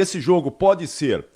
Esse jogo pode ser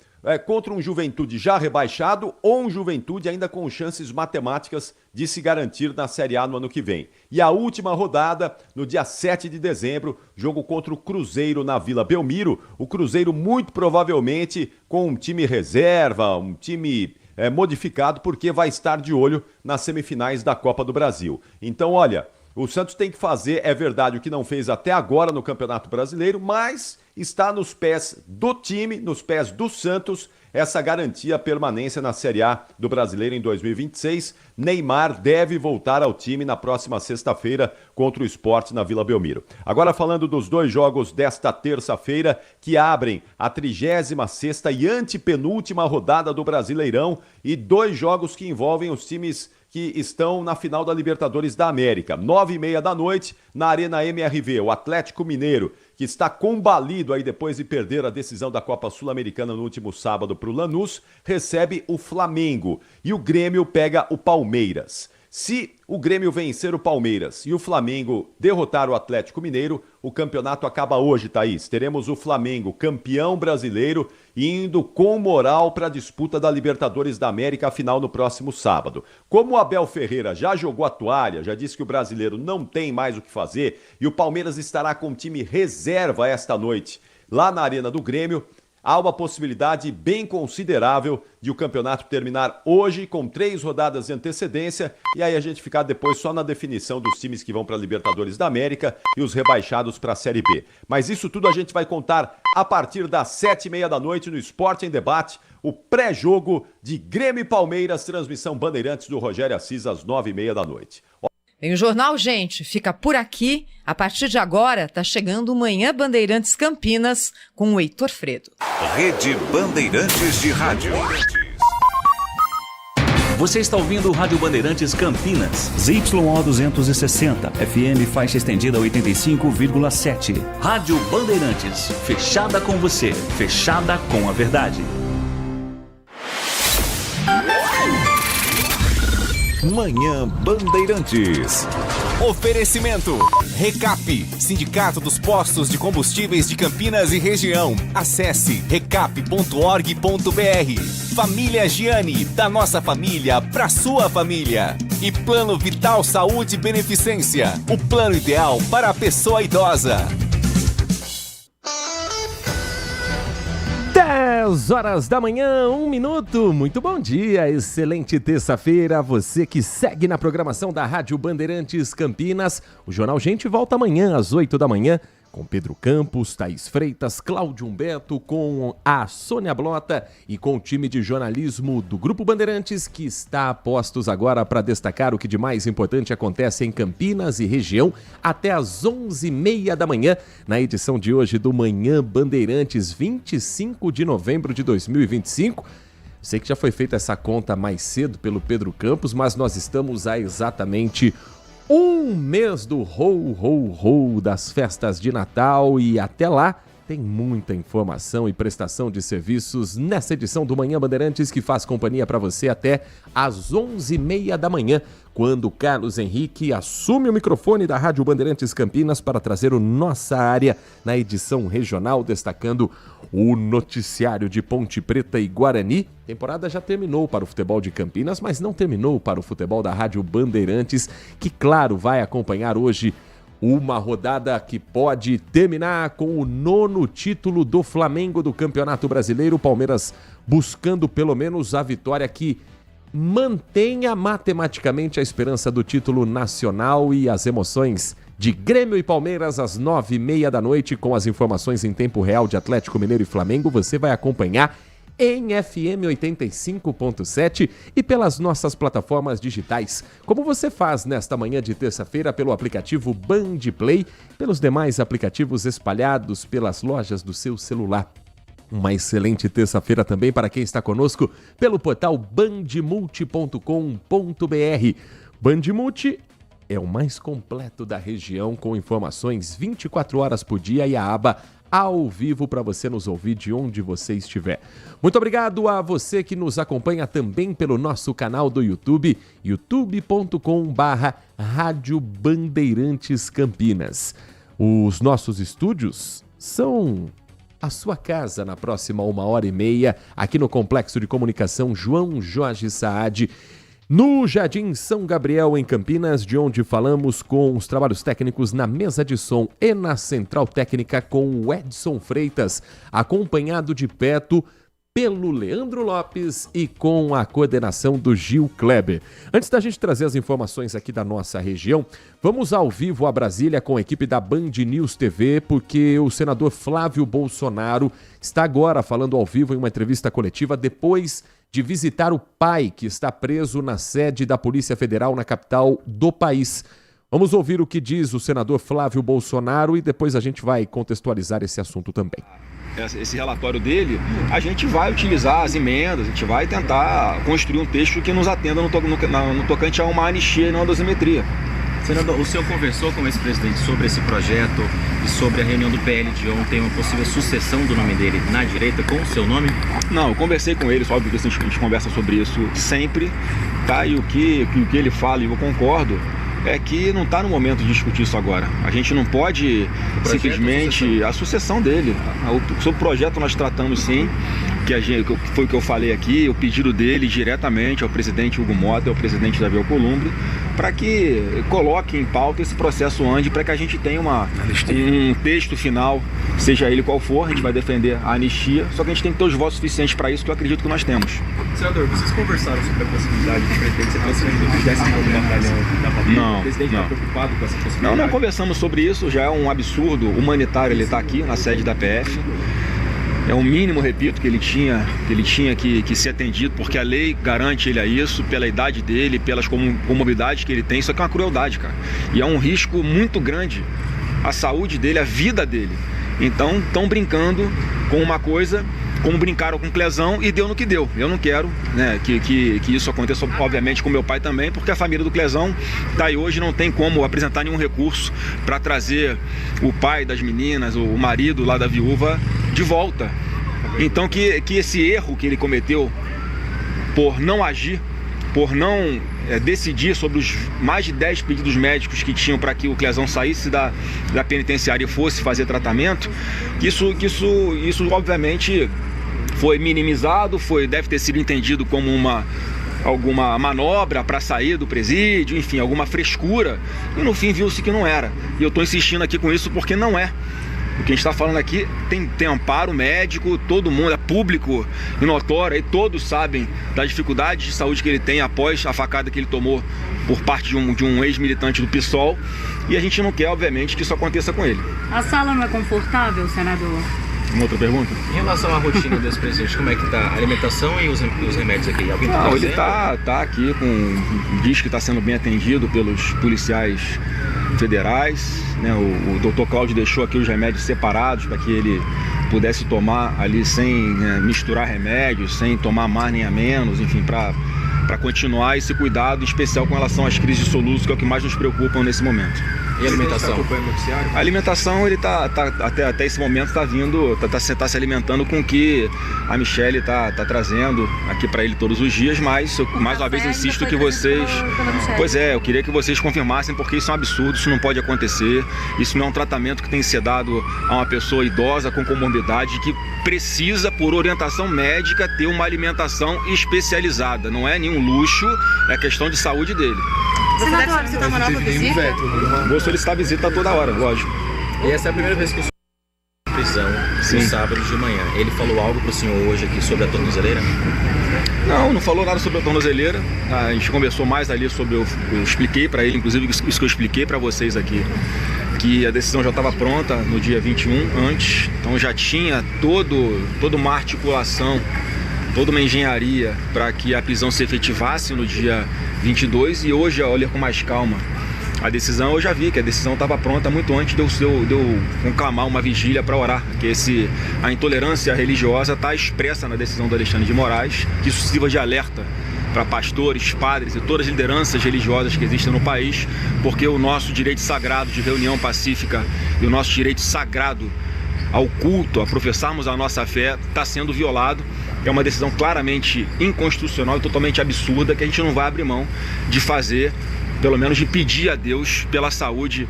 contra um Juventude já rebaixado ou um Juventude ainda com chances matemáticas de se garantir na Série A no ano que vem. E a última rodada, no dia 7 de dezembro, jogo contra o Cruzeiro na Vila Belmiro. O Cruzeiro muito provavelmente com um time reserva, um time modificado, porque vai estar de olho nas semifinais da Copa do Brasil. Então, olha, o Santos tem que fazer, é verdade, o que não fez até agora no Campeonato Brasileiro, mas está nos pés do time, nos pés do Santos, essa garantia permanência na Série A do Brasileiro em 2026. Neymar deve voltar ao time na próxima sexta-feira contra o Sport na Vila Belmiro. Agora falando dos dois jogos desta terça-feira que abrem a 36ª e antepenúltima rodada do Brasileirão e dois jogos que envolvem os times que estão na final da Libertadores da América. 9h30 da noite, na Arena MRV, o Atlético Mineiro, que está combalido aí depois de perder a decisão da Copa Sul-Americana no último sábado para o Lanús, recebe o Flamengo e o Grêmio pega o Palmeiras. Se o Grêmio vencer o Palmeiras e o Flamengo derrotar o Atlético Mineiro, o campeonato acaba hoje, Thaís. Teremos o Flamengo campeão brasileiro indo com moral para a disputa da Libertadores da América, a final no próximo sábado. Como o Abel Ferreira já jogou a toalha, já disse que o brasileiro não tem mais o que fazer e o Palmeiras estará com time reserva esta noite lá na Arena do Grêmio, há uma possibilidade bem considerável de o campeonato terminar hoje com 3 rodadas de antecedência e aí a gente ficar depois só na definição dos times que vão para a Libertadores da América e os rebaixados para a Série B. Mas isso tudo a gente vai contar a partir das 7h30 da noite no Esporte em Debate, o pré-jogo de Grêmio e Palmeiras, transmissão Bandeirantes do Rogério Assis às 9h30 da noite. Bem, o jornal, gente, fica por aqui. A partir de agora, tá chegando o Manhã Bandeirantes Campinas com o Heitor Fredo. Rede Bandeirantes de Rádio. Você está ouvindo o Rádio Bandeirantes Campinas. ZYO 260, FM faixa estendida 85,7. Rádio Bandeirantes, fechada com você, fechada com a verdade. Manhã Bandeirantes. Oferecimento. Recap, Sindicato dos Postos de Combustíveis de Campinas e Região. Acesse recap.org.br. Família Giani, da nossa família pra sua família. E Plano Vital Saúde e Beneficência, o plano ideal para a pessoa idosa. 10 horas da manhã, 1 minuto. Muito bom dia, excelente terça-feira. Você que segue na programação da Rádio Bandeirantes Campinas. O Jornal Gente volta amanhã às 8 da manhã com Pedro Campos, Thaís Freitas, Cláudio Humberto, com a Sônia Blota e com o time de jornalismo do Grupo Bandeirantes, que está a postos agora para destacar o que de mais importante acontece em Campinas e região até às 11h30 da manhã, na edição de hoje do Manhã Bandeirantes, 25 de novembro de 2025. Sei que já foi feita essa conta mais cedo pelo Pedro Campos, mas nós estamos a exatamente um mês do ho das festas de Natal e até lá tem muita informação e prestação de serviços nessa edição do Manhã Bandeirantes que faz companhia para você até às 11h30 da manhã, quando Carlos Henrique assume o microfone da Rádio Bandeirantes Campinas para trazer o Nossa Área na edição regional, destacando o noticiário de Ponte Preta e Guarani. A temporada já terminou para o futebol de Campinas, mas não terminou para o futebol da Rádio Bandeirantes, que, claro, vai acompanhar hoje uma rodada que pode terminar com o 9º título do Flamengo do Campeonato Brasileiro. O Palmeiras buscando pelo menos a vitória que mantenha matematicamente a esperança do título nacional, e as emoções de Grêmio e Palmeiras às 9h30 da noite, com as informações em tempo real de Atlético Mineiro e Flamengo. Você vai acompanhar em FM 85.7 e pelas nossas plataformas digitais, como você faz nesta manhã de terça-feira pelo aplicativo Band Play, pelos demais aplicativos espalhados pelas lojas do seu celular. Uma excelente terça-feira também para quem está conosco pelo portal bandmulti.com.br. Bandmulti é o mais completo da região, com informações 24 horas por dia e a aba ao vivo para você nos ouvir de onde você estiver. Muito obrigado a você que nos acompanha também pelo nosso canal do YouTube, youtube.com/Rádio Bandeirantes Campinas. Os nossos estúdios são a sua casa na próxima 1h30, aqui no Complexo de Comunicação João Jorge Saad, no Jardim São Gabriel, em Campinas, de onde falamos com os trabalhos técnicos na mesa de som e na central técnica com o Edson Freitas, acompanhado de perto pelo Leandro Lopes e com a coordenação do Gil Kleber. Antes da gente trazer as informações aqui da nossa região, vamos ao vivo a Brasília com a equipe da Band News TV, porque o senador Flávio Bolsonaro está agora falando ao vivo em uma entrevista coletiva depois de visitar o pai que está preso na sede da Polícia Federal na capital do país. Vamos ouvir o que diz o senador Flávio Bolsonaro e depois a gente vai contextualizar esse assunto também. Esse relatório dele, a gente vai utilizar as emendas, a gente vai tentar construir um texto que nos atenda no tocante a uma anistia e não a dosimetria. Senador, o senhor conversou com o ex-presidente sobre esse projeto e sobre a reunião do PL de ontem, uma possível sucessão do nome dele na direita com o seu nome? Não, eu conversei com ele, óbvio que a gente conversa sobre isso sempre, tá? E o que ele fala, e eu concordo, é que não está no momento de discutir isso agora. A gente não pode simplesmente... A sucessão dele. Sobre o projeto nós tratamos sim, foi o que eu falei aqui, o pedido dele diretamente ao presidente Hugo Mota e ao presidente Davi Alcolumbre, para que coloque em pauta esse processo ande, para que a gente tenha um texto final, seja ele qual for, a gente vai defender a anistia, só que a gente tem que ter os votos suficientes para isso, que eu acredito que nós temos. Senador, vocês conversaram sobre a possibilidade de presidente ser transferido do 10º batalhão da família? Não. O presidente está preocupado com essa possibilidade? Não conversamos sobre isso, já é um absurdo humanitário ele estar aqui na sede da PF. É o mínimo, repito, que ele tinha que ser atendido, porque a lei garante ele a isso, pela idade dele, pelas comorbidades que ele tem. Isso aqui é uma crueldade, cara. E é um risco muito grande à saúde dele, à vida dele. Então, estão brincando com uma coisa, como brincaram com Clezão, e deu no que deu. Eu não quero, né, que isso aconteça, obviamente, com meu pai também, porque a família do Clezão está aí hoje, não tem como apresentar nenhum recurso para trazer o pai das meninas, o marido lá da viúva, de volta. Então que esse erro que ele cometeu por não agir, por não decidir sobre os mais de 10 pedidos médicos que tinham para que o Clezão saísse da penitenciária e fosse fazer tratamento, isso obviamente foi minimizado, deve ter sido entendido como alguma manobra para sair do presídio, enfim, alguma frescura, e no fim viu-se que não era. E eu estou insistindo aqui com isso porque não é. O que a gente está falando aqui tem amparo médico, todo mundo é público e notório, e todos sabem das dificuldades de saúde que ele tem após a facada que ele tomou por parte de um ex-militante do PSOL, e a gente não quer, obviamente, que isso aconteça com ele. A sala não é confortável, senador? Uma outra pergunta? Em relação à rotina desse presidente, como é que está a alimentação e os remédios aqui? Alguém tá ele está aqui diz que está sendo bem atendido pelos policiais federais, né? O doutor Cláudio deixou aqui os remédios separados para que ele pudesse tomar ali sem misturar remédios, sem tomar mais nem a menos, enfim, para continuar esse cuidado especial com relação às crises de soluço, que é o que mais nos preocupam nesse momento. E a alimentação? A alimentação, ele até esse momento está se alimentando com o que a Michele está trazendo aqui para ele todos os dias, mas mais uma vez eu insisto que vocês... Pois é, eu queria que vocês confirmassem, porque isso é um absurdo, isso não pode acontecer, isso não é um tratamento que tem que ser dado a uma pessoa idosa com comorbidade que precisa, por orientação médica, ter uma alimentação especializada. Não é nenhum luxo, é questão de saúde dele. Senador, você está uma nova visita? Vou solicitar visita toda hora, lógico. E essa é a primeira vez que o senhor está prisão, no sábado de manhã. Ele falou algo para o senhor hoje aqui sobre a tornozeleira? Não falou nada sobre a tornozeleira. A gente conversou mais ali sobre... Eu expliquei para ele, inclusive isso que eu expliquei para vocês aqui, que a decisão já estava pronta no dia 21 antes, então já tinha toda uma articulação, toda uma engenharia para que a prisão se efetivasse no dia 22, e hoje, a olhar com mais calma a decisão, eu já vi que a decisão estava pronta muito antes de eu conclamar uma vigília para orar, que a intolerância religiosa está expressa na decisão do Alexandre de Moraes, que isso sirva de alerta para pastores, padres e todas as lideranças religiosas que existem no país, porque o nosso direito sagrado de reunião pacífica e o nosso direito sagrado ao culto, a professarmos a nossa fé, está sendo violado. É uma decisão claramente inconstitucional e totalmente absurda, que a gente não vai abrir mão de fazer pelo menos de pedir a Deus pela saúde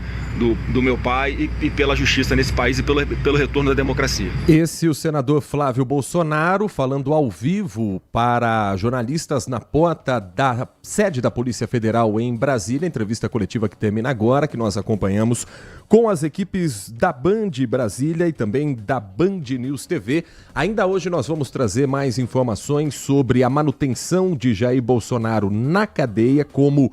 do meu pai e pela justiça nesse país e pelo retorno da democracia. Esse é o senador Flávio Bolsonaro falando ao vivo para jornalistas na porta da sede da Polícia Federal em Brasília, entrevista coletiva que termina agora, que nós acompanhamos com as equipes da Band Brasília e também da Band News TV. Ainda hoje nós vamos trazer mais informações sobre a manutenção de Jair Bolsonaro na cadeia como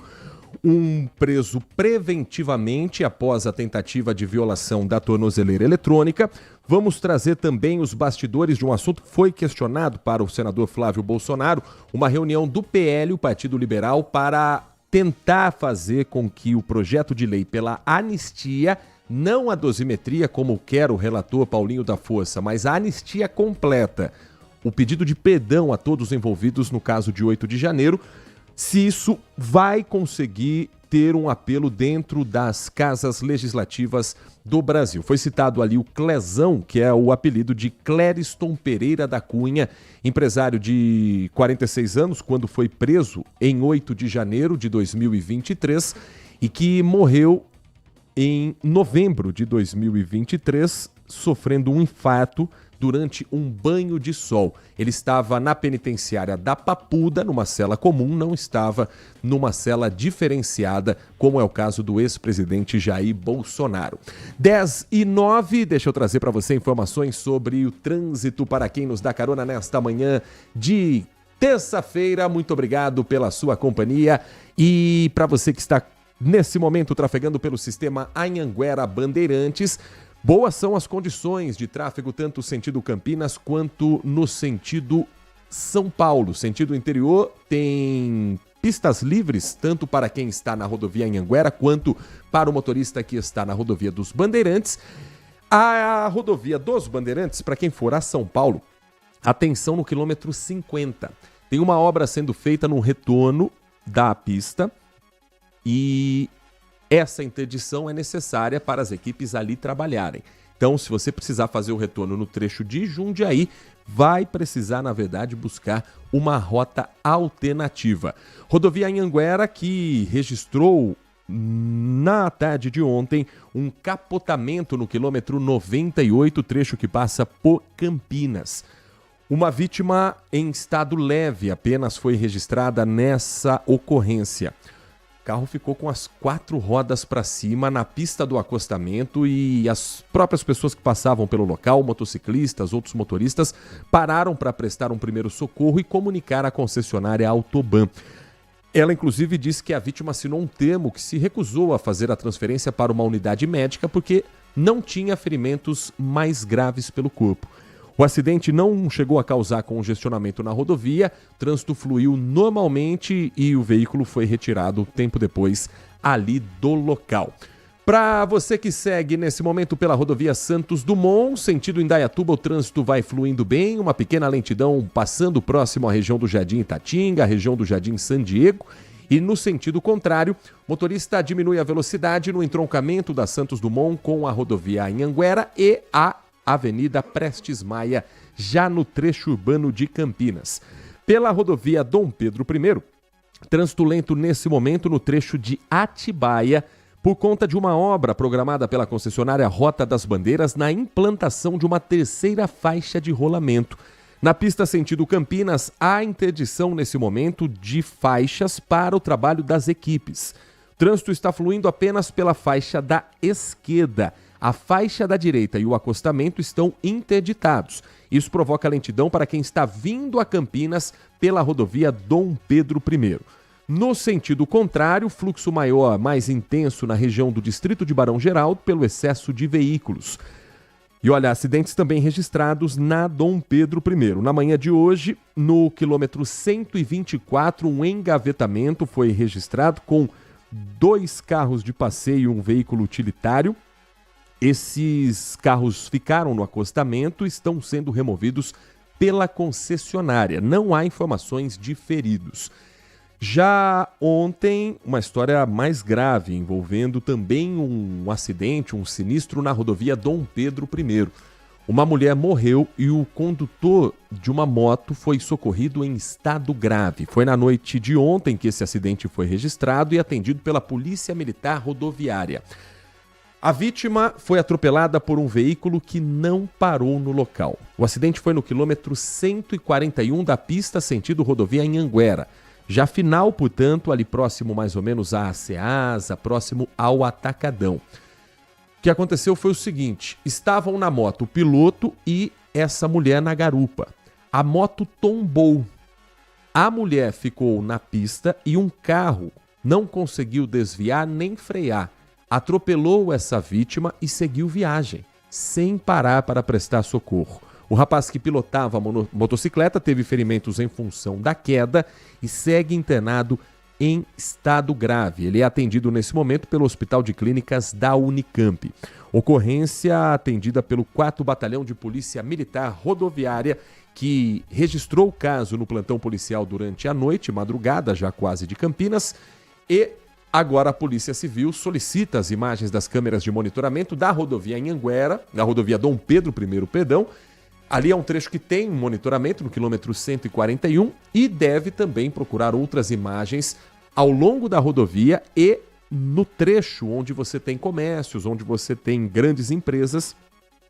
um preso preventivamente após a tentativa de violação da tornozeleira eletrônica. Vamos trazer também os bastidores de um assunto que foi questionado para o senador Flávio Bolsonaro, uma reunião do PL, o Partido Liberal, para tentar fazer com que o projeto de lei pela anistia, não a dosimetria como quer o relator Paulinho da Força, mas a anistia completa, o pedido de perdão a todos os envolvidos no caso de 8 de janeiro, se isso vai conseguir ter um apelo dentro das casas legislativas do Brasil. Foi citado ali o Clezão, que é o apelido de Clériston Pereira da Cunha, empresário de 46 anos, quando foi preso em 8 de janeiro de 2023 e que morreu em novembro de 2023, sofrendo um infarto durante um banho de sol. Ele estava na penitenciária da Papuda, numa cela comum, não estava numa cela diferenciada, como é o caso do ex-presidente Jair Bolsonaro. 10h09, deixa eu trazer para você informações sobre o trânsito para quem nos dá carona nesta manhã de terça-feira. Muito obrigado pela sua companhia e para você que está nesse momento trafegando pelo sistema Anhanguera Bandeirantes, boas são as condições de tráfego, tanto no sentido Campinas quanto no sentido São Paulo. Sentido interior tem pistas livres, tanto para quem está na rodovia Anhanguera quanto para o motorista que está na rodovia dos Bandeirantes. A rodovia dos Bandeirantes, para quem for a São Paulo, atenção no quilômetro 50. Tem uma obra sendo feita no retorno da pista e essa interdição é necessária para as equipes ali trabalharem. Então, se você precisar fazer o retorno no trecho de Jundiaí, vai precisar, na verdade, buscar uma rota alternativa. Rodovia Anhanguera, que registrou na tarde de ontem um capotamento no quilômetro 98, trecho que passa por Campinas. Uma vítima em estado leve apenas foi registrada nessa ocorrência. O carro ficou com as 4 rodas para cima na pista do acostamento e as próprias pessoas que passavam pelo local, motociclistas, outros motoristas, pararam para prestar um primeiro socorro e comunicar à concessionária Autoban. Ela, inclusive, disse que a vítima assinou um termo que se recusou a fazer a transferência para uma unidade médica porque não tinha ferimentos mais graves pelo corpo. O acidente não chegou a causar congestionamento na rodovia, o trânsito fluiu normalmente e o veículo foi retirado tempo depois ali do local. Para você que segue nesse momento pela rodovia Santos Dumont, sentido Indaiatuba, o trânsito vai fluindo bem, uma pequena lentidão passando próximo à região do Jardim Itatinga, a região do Jardim San Diego. E no sentido contrário, o motorista diminui a velocidade no entroncamento da Santos Dumont com a rodovia Anhanguera e a Avenida Prestes Maia, já no trecho urbano de Campinas. Pela rodovia Dom Pedro I, trânsito lento nesse momento no trecho de Atibaia, por conta de uma obra programada pela concessionária Rota das Bandeiras na implantação de uma terceira faixa de rolamento. Na pista sentido Campinas, há interdição nesse momento de faixas para o trabalho das equipes. O trânsito está fluindo apenas pela faixa da esquerda. A faixa da direita e o acostamento estão interditados. Isso provoca lentidão para quem está vindo a Campinas pela rodovia Dom Pedro I. No sentido contrário, fluxo maior, mais intenso na região do distrito de Barão Geraldo pelo excesso de veículos. E olha, acidentes também registrados na Dom Pedro I. Na manhã de hoje, no quilômetro 124, um engavetamento foi registrado com 2 carros de passeio e um veículo utilitário. Esses carros ficaram no acostamento e estão sendo removidos pela concessionária. Não há informações de feridos. Já ontem, uma história mais grave, envolvendo também um acidente, um sinistro na rodovia Dom Pedro I. uma mulher morreu e o condutor de uma moto foi socorrido em estado grave. Foi na noite de ontem que esse acidente foi registrado e atendido pela Polícia Militar Rodoviária. A vítima foi atropelada por um veículo que não parou no local. O acidente foi no quilômetro 141 da pista sentido rodovia em Anguera. Já final, portanto, ali próximo mais ou menos à Ceasa, próximo ao Atacadão. O que aconteceu foi o seguinte, estavam na moto o piloto e essa mulher na garupa. A moto tombou. A mulher ficou na pista e um carro não conseguiu desviar nem frear. Atropelou essa vítima e seguiu viagem, sem parar para prestar socorro. O rapaz que pilotava a motocicleta teve ferimentos em função da queda e segue internado em estado grave. Ele é atendido nesse momento pelo Hospital de Clínicas da Unicamp. Ocorrência atendida pelo 4º Batalhão de Polícia Militar Rodoviária, que registrou o caso no plantão policial durante a noite, madrugada já quase de Campinas, e agora a Polícia Civil solicita as imagens das câmeras de monitoramento da rodovia em Anguera, da rodovia Dom Pedro I, perdão. Ali é um trecho que tem monitoramento no quilômetro 141 e deve também procurar outras imagens ao longo da rodovia e no trecho onde você tem comércios, onde você tem grandes empresas.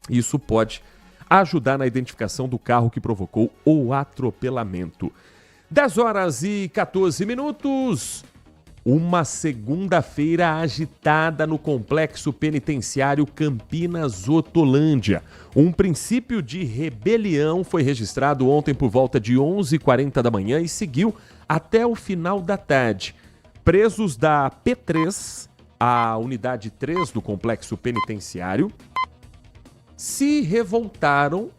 Isso pode ajudar na identificação do carro que provocou o atropelamento. 10h14. Uma segunda-feira agitada no complexo penitenciário Campinas Hortolândia. Um princípio de rebelião foi registrado ontem por volta de 11h40 da manhã e seguiu até o final da tarde. Presos da P3, a unidade 3 do complexo penitenciário, se revoltaram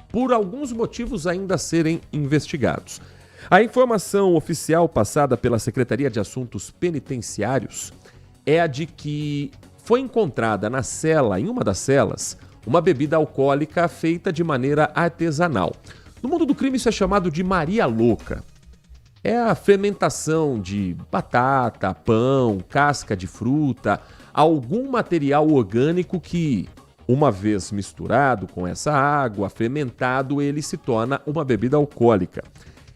por alguns motivos ainda a serem investigados. A informação oficial passada pela Secretaria de Assuntos Penitenciários é a de que foi encontrada na cela, em uma das celas, uma bebida alcoólica feita de maneira artesanal. No mundo do crime isso é chamado de Maria Louca. É a fermentação de batata, pão, casca de fruta, algum material orgânico que, uma vez misturado com essa água, fermentado, ele se torna uma bebida alcoólica.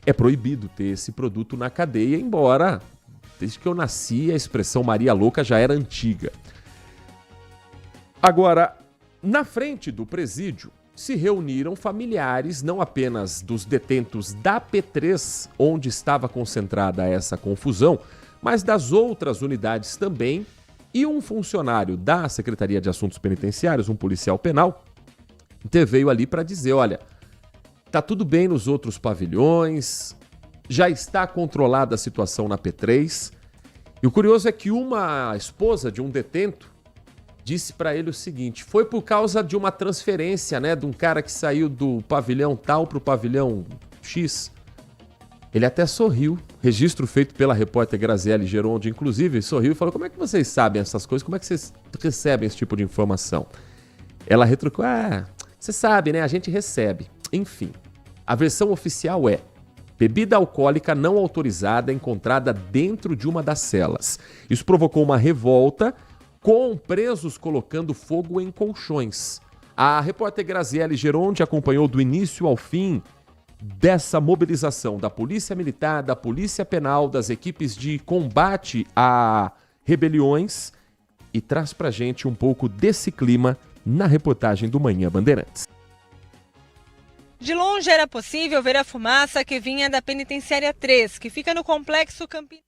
É proibido ter esse produto na cadeia, embora, desde que eu nasci, a expressão Maria Louca já era antiga. Agora, na frente do presídio, se reuniram familiares não apenas dos detentos da P3, onde estava concentrada essa confusão, mas das outras unidades também, e um funcionário da Secretaria de Assuntos Penitenciários, um policial penal, interveio ali para dizer, olha, tá tudo bem nos outros pavilhões, já está controlada a situação na P3. E o curioso é que uma esposa de um detento disse para ele o seguinte, foi por causa de uma transferência, né, de um cara que saiu do pavilhão tal para o pavilhão X. Ele até sorriu, registro feito pela repórter Graziele Geronde, inclusive, sorriu e falou, como é que vocês sabem essas coisas, como é que vocês recebem esse tipo de informação? Ela retrucou, você sabe, né, a gente recebe. Enfim, a versão oficial é bebida alcoólica não autorizada encontrada dentro de uma das celas. Isso provocou uma revolta com presos colocando fogo em colchões. A repórter Graziele Geronde acompanhou do início ao fim dessa mobilização da Polícia Militar, da Polícia Penal, das equipes de combate a rebeliões e traz pra gente um pouco desse clima na reportagem do Manhã Bandeirantes. De longe era possível ver a fumaça que vinha da Penitenciária 3, que fica no complexo Campinas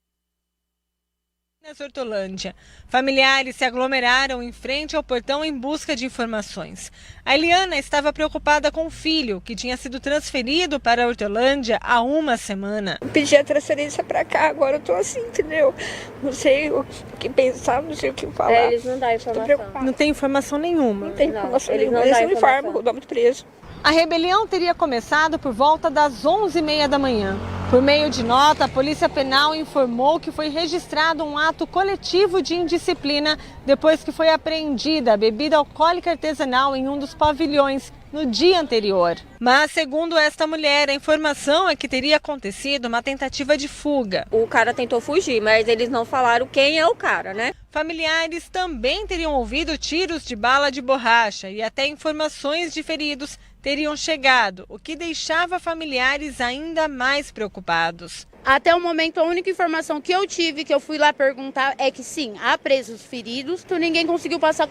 Hortolândia. Familiares se aglomeraram em frente ao portão em busca de informações. A Eliana estava preocupada com o filho, que tinha sido transferido para a Hortolândia há uma semana. Pedi a transferência para cá, agora eu tô assim, entendeu? Não sei o que pensar, não sei o que falar. Eles não dão informação. Não tem informação nenhuma. Não tem informação nenhuma. Eles não informam, o nome do preso. A rebelião teria começado por volta das 11h30 da manhã. Por meio de nota, a Polícia Penal informou que foi registrado um ato coletivo de indisciplina depois que foi apreendida a bebida alcoólica artesanal em um dos pavilhões, no dia anterior. Mas, segundo esta mulher, a informação é que teria acontecido uma tentativa de fuga. O cara tentou fugir, mas eles não falaram quem é o cara, né? Familiares também teriam ouvido tiros de bala de borracha e até informações de feridos teriam chegado, o que deixava familiares ainda mais preocupados. Até o momento, a única informação que eu tive, que eu fui lá perguntar, é que sim, há presos feridos, ninguém conseguiu passar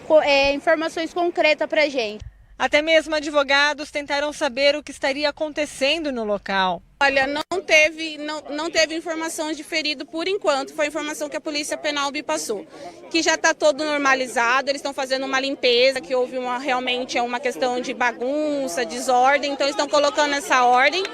informações concretas pra gente. Até mesmo advogados tentaram saber o que estaria acontecendo no local. Olha, não teve informações de ferido por enquanto, foi a informação que a Polícia Penal me passou. Que já está todo normalizado, eles estão fazendo uma limpeza, que houve realmente uma questão de bagunça, desordem, então eles estão colocando essa ordem.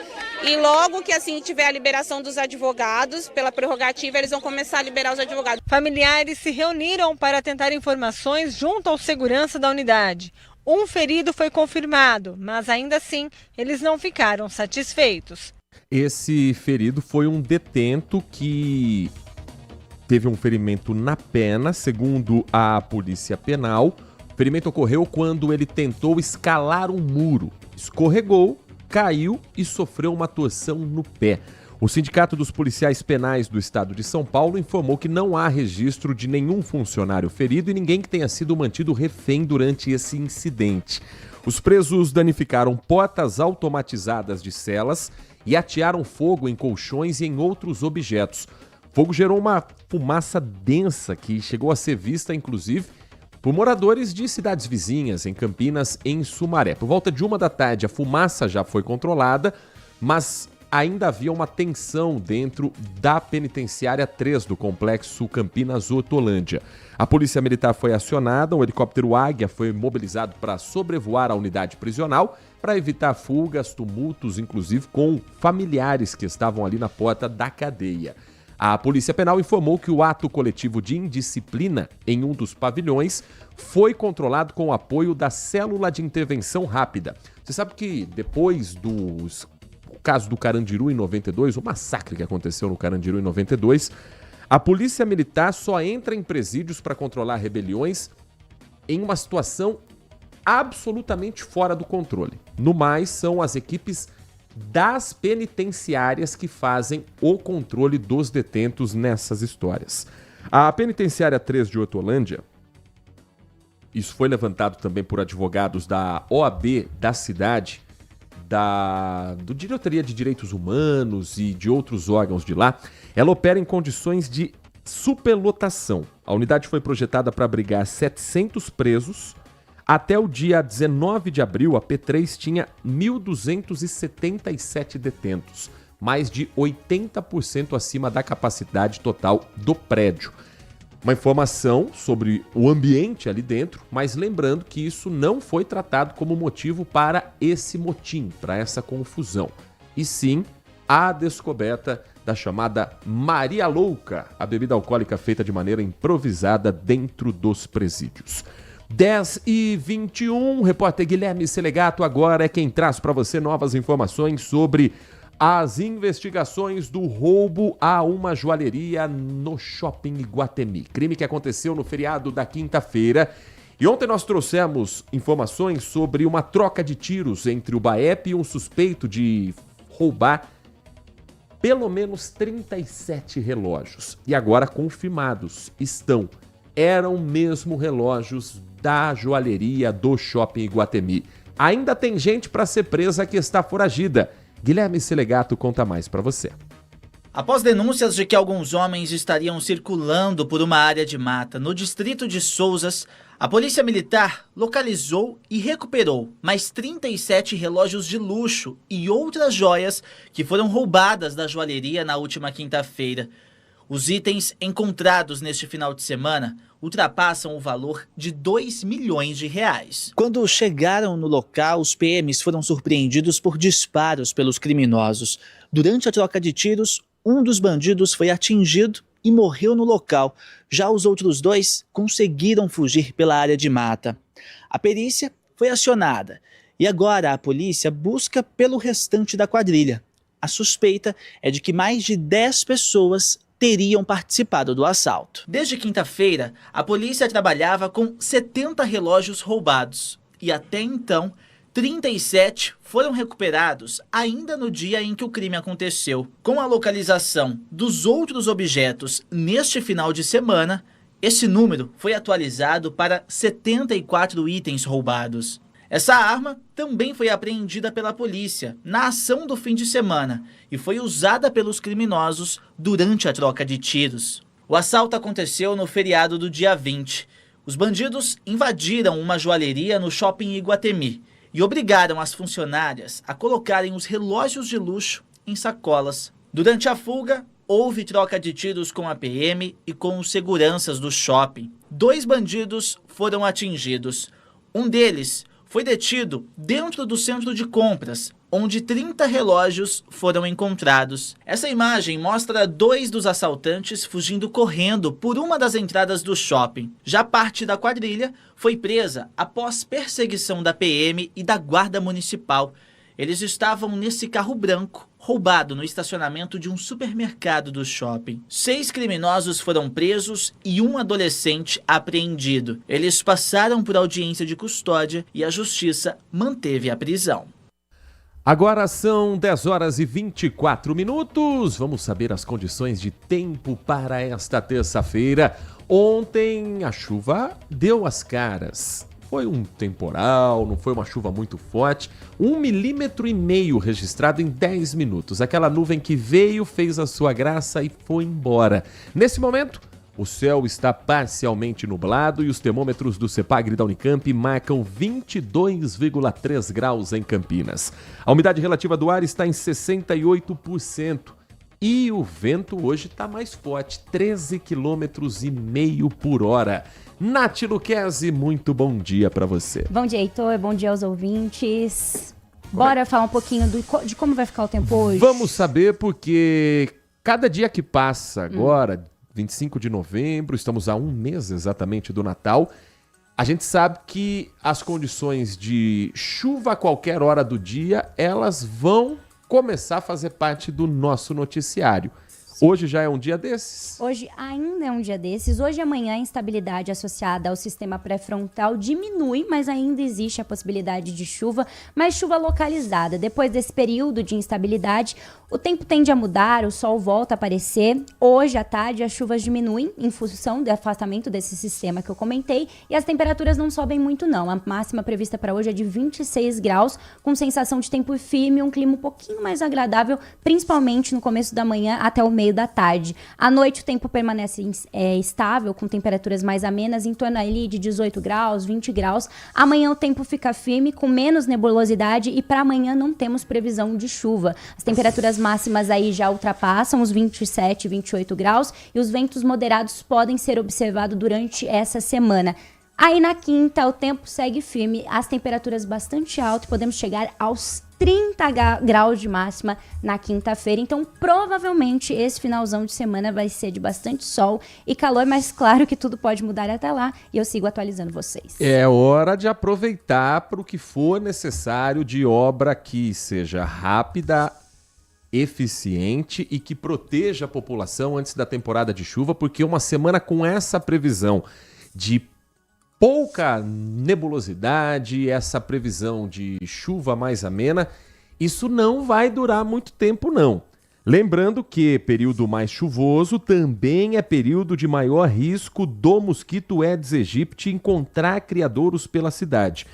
E logo que assim tiver a liberação dos advogados, pela prerrogativa, eles vão começar a liberar os advogados. Familiares se reuniram para tentar informações junto ao segurança da unidade. Um ferido foi confirmado, mas ainda assim eles não ficaram satisfeitos. Esse ferido foi um detento que teve um ferimento na perna, segundo a Polícia Penal. O ferimento ocorreu quando ele tentou escalar um muro, escorregou, caiu e sofreu uma torção no pé. O Sindicato dos Policiais Penais do Estado de São Paulo informou que não há registro de nenhum funcionário ferido e ninguém que tenha sido mantido refém durante esse incidente. Os presos danificaram portas automatizadas de celas e atearam fogo em colchões e em outros objetos. O fogo gerou uma fumaça densa que chegou a ser vista, inclusive, por moradores de cidades vizinhas, em Campinas, em Sumaré. Por volta de 13h, a fumaça já foi controlada, mas ainda havia uma tensão dentro da penitenciária 3 do complexo Campinas Hortolândia. A polícia militar foi acionada, um helicóptero Águia foi mobilizado para sobrevoar a unidade prisional para evitar fugas, tumultos, inclusive com familiares que estavam ali na porta da cadeia. A Polícia Penal informou que o ato coletivo de indisciplina em um dos pavilhões foi controlado com o apoio da Célula de Intervenção Rápida. Você sabe que depois do caso do Carandiru em 92, o massacre que aconteceu no Carandiru em 92, a Polícia Militar só entra em presídios para controlar rebeliões em uma situação absolutamente fora do controle. No mais, são as equipes das penitenciárias que fazem o controle dos detentos nessas histórias. A penitenciária 3 de Hortolândia, isso foi levantado também por advogados da OAB da cidade, do Diretoria de Direitos Humanos e de outros órgãos de lá, ela opera em condições de superlotação. A unidade foi projetada para abrigar 700 presos. Até o dia 19 de abril, a P3 tinha 1.277 detentos, mais de 80% acima da capacidade total do prédio. Uma informação sobre o ambiente ali dentro, mas lembrando que isso não foi tratado como motivo para esse motim, para essa confusão. E sim, a descoberta da chamada Maria Louca, a bebida alcoólica feita de maneira improvisada dentro dos presídios. 10h21, repórter Guilherme Selegato agora é quem traz para você novas informações sobre as investigações do roubo a uma joalheria no Shopping Iguatemi. Crime que aconteceu no feriado da quinta-feira. E ontem nós trouxemos informações sobre uma troca de tiros entre o BAEP e um suspeito de roubar pelo menos 37 relógios. E agora confirmados eram mesmo relógios da joalheria do Shopping Iguatemi. Ainda tem gente para ser presa que está foragida. Guilherme Selegato conta mais para você. Após denúncias de que alguns homens estariam circulando por uma área de mata no distrito de Sousas, a Polícia Militar localizou e recuperou mais 37 relógios de luxo e outras joias que foram roubadas da joalheria na última quinta-feira. Os itens encontrados neste final de semana ultrapassam o valor de R$2 milhões. Quando chegaram no local, os PMs foram surpreendidos por disparos pelos criminosos. Durante a troca de tiros, um dos bandidos foi atingido e morreu no local. Já os outros dois conseguiram fugir pela área de mata. A perícia foi acionada e agora a polícia busca pelo restante da quadrilha. A suspeita é de que mais de 10 pessoas teriam participado do assalto. Desde quinta-feira, a polícia trabalhava com 70 relógios roubados e até então 37 foram recuperados ainda no dia em que o crime aconteceu. Com a localização dos outros objetos neste final de semana, esse número foi atualizado para 74 itens roubados. Essa arma também foi apreendida pela polícia na ação do fim de semana e foi usada pelos criminosos durante a troca de tiros. O assalto aconteceu no feriado do dia 20. Os bandidos invadiram uma joalheria no shopping Iguatemi e obrigaram as funcionárias a colocarem os relógios de luxo em sacolas. Durante a fuga, houve troca de tiros com a PM e com os seguranças do shopping. 2 bandidos foram atingidos. Um deles foi detido dentro do centro de compras, onde 30 relógios foram encontrados. Essa imagem mostra 2 dos assaltantes fugindo correndo por uma das entradas do shopping. Já parte da quadrilha foi presa após perseguição da PM e da Guarda Municipal. Eles estavam nesse carro branco, roubado no estacionamento de um supermercado do shopping. 6 criminosos foram presos e um adolescente apreendido. Eles passaram por audiência de custódia e a justiça manteve a prisão. Agora são 10 horas e 24 minutos. Vamos saber as condições de tempo para esta terça-feira. Ontem a chuva deu as caras. Foi um temporal, não foi uma chuva muito forte. 1,5 milímetros registrado em 10 minutos. Aquela nuvem que veio, fez a sua graça e foi embora. Nesse momento, o céu está parcialmente nublado e os termômetros do CEPAGRE da Unicamp marcam 22,3 graus em Campinas. A umidade relativa do ar está em 68%. E o vento hoje está mais forte, 13,5 km por hora. Nath Luquezzi, muito bom dia para você. Bom dia, Heitor. Bom dia aos ouvintes. Bora falar um pouquinho de como vai ficar o tempo hoje? Vamos saber, porque cada dia que passa agora, 25 de novembro, estamos a um mês exatamente do Natal, a gente sabe que as condições de chuva a qualquer hora do dia, elas vão começar a fazer parte do nosso noticiário. Hoje já é um dia desses? Hoje ainda é um dia desses. Hoje e amanhã a instabilidade associada ao sistema pré-frontal diminui, mas ainda existe a possibilidade de chuva, mas chuva localizada. Depois desse período de instabilidade, o tempo tende a mudar, o sol volta a aparecer. Hoje à tarde as chuvas diminuem em função do afastamento desse sistema que eu comentei e as temperaturas não sobem muito não. A máxima prevista para hoje é de 26 graus, com sensação de tempo firme, um clima um pouquinho mais agradável, principalmente no começo da manhã até o meio da tarde. À noite o tempo permanece estável, com temperaturas mais amenas, em torno ali de 18 graus, 20 graus. Amanhã o tempo fica firme, com menos nebulosidade e para amanhã não temos previsão de chuva. As temperaturas máximas aí já ultrapassam os 27, 28 graus e os ventos moderados podem ser observados durante essa semana. Aí na quinta o tempo segue firme, as temperaturas bastante altas, podemos chegar aos 30 graus de máxima na quinta-feira, então provavelmente esse finalzão de semana vai ser de bastante sol e calor, mas claro que tudo pode mudar até lá e eu sigo atualizando vocês. É hora de aproveitar para o que for necessário de obra que seja rápida, eficiente e que proteja a população antes da temporada de chuva, porque uma semana com essa previsão de pouca nebulosidade, essa previsão de chuva mais amena, isso não vai durar muito tempo não. Lembrando que período mais chuvoso também é período de maior risco do mosquito Aedes aegypti encontrar criadouros pela cidade.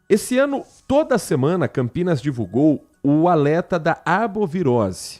Esse ano, toda semana, Campinas divulgou o alerta da arbovirose.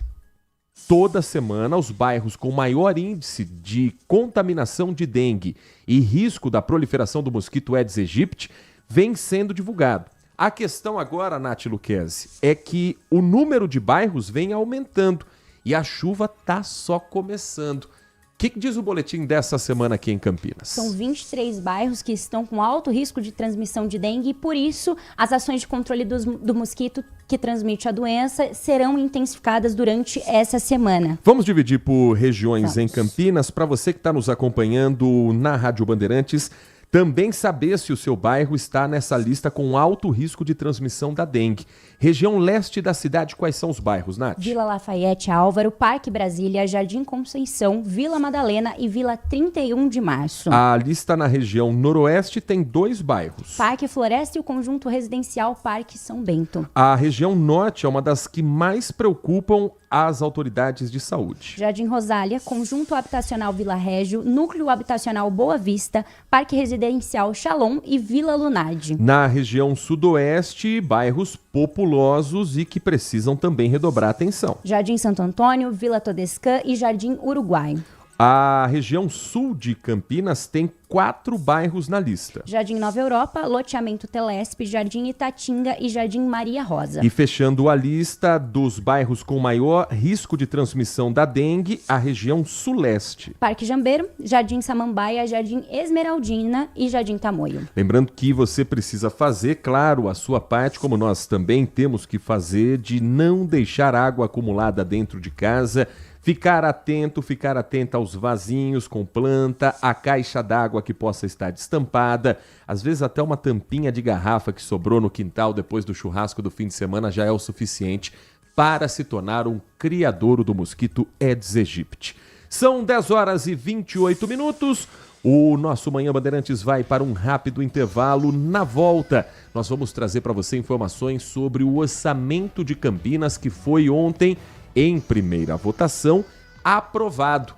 Toda semana, os bairros com maior índice de contaminação de dengue e risco da proliferação do mosquito Aedes aegypti vem sendo divulgado. A questão agora, Nath Luquezzi, é que o número de bairros vem aumentando e a chuva está só começando. O que diz o boletim dessa semana aqui em Campinas? São 23 bairros que estão com alto risco de transmissão de dengue e, por isso, as ações de controle do mosquito que transmite a doença serão intensificadas durante essa semana. Vamos dividir por regiões em Campinas. Para você que está nos acompanhando na Rádio Bandeirantes, Também saber se o seu bairro está nessa lista com alto risco de transmissão da dengue. Região leste da cidade, quais são os bairros, Nath? Vila Lafayette, Álvaro, Parque Brasília, Jardim Conceição, Vila Madalena e Vila 31 de Março. A lista na região noroeste tem 2 bairros. Parque Floresta e o Conjunto Residencial Parque São Bento. A região norte é uma das que mais preocupam as autoridades de saúde. Jardim Rosália, Conjunto Habitacional Vila Régio, Núcleo Habitacional Boa Vista, Parque Residencial Shalom e Vila Lunardi. Na região sudoeste, bairros populosos e que precisam também redobrar atenção. Jardim Santo Antônio, Vila Todescã e Jardim Uruguai. A região sul de Campinas tem 4 bairros na lista. Jardim Nova Europa, Loteamento Telesp, Jardim Itatinga e Jardim Maria Rosa. E fechando a lista dos bairros com maior risco de transmissão da dengue, a região suleste. Parque Jambeiro, Jardim Samambaia, Jardim Esmeraldina e Jardim Tamoio. Lembrando que você precisa fazer, claro, a sua parte, como nós também temos que fazer, de não deixar água acumulada dentro de casa. Ficar atenta aos vasinhos com planta, a caixa d'água que possa estar destampada, às vezes até uma tampinha de garrafa que sobrou no quintal depois do churrasco do fim de semana já é o suficiente para se tornar um criadouro do mosquito Aedes aegypti. São 10 horas e 28 minutos. O nosso Manhã Bandeirantes vai para um rápido intervalo. Na volta, nós vamos trazer para você informações sobre o orçamento de Campinas que foi ontem, em primeira votação, aprovado.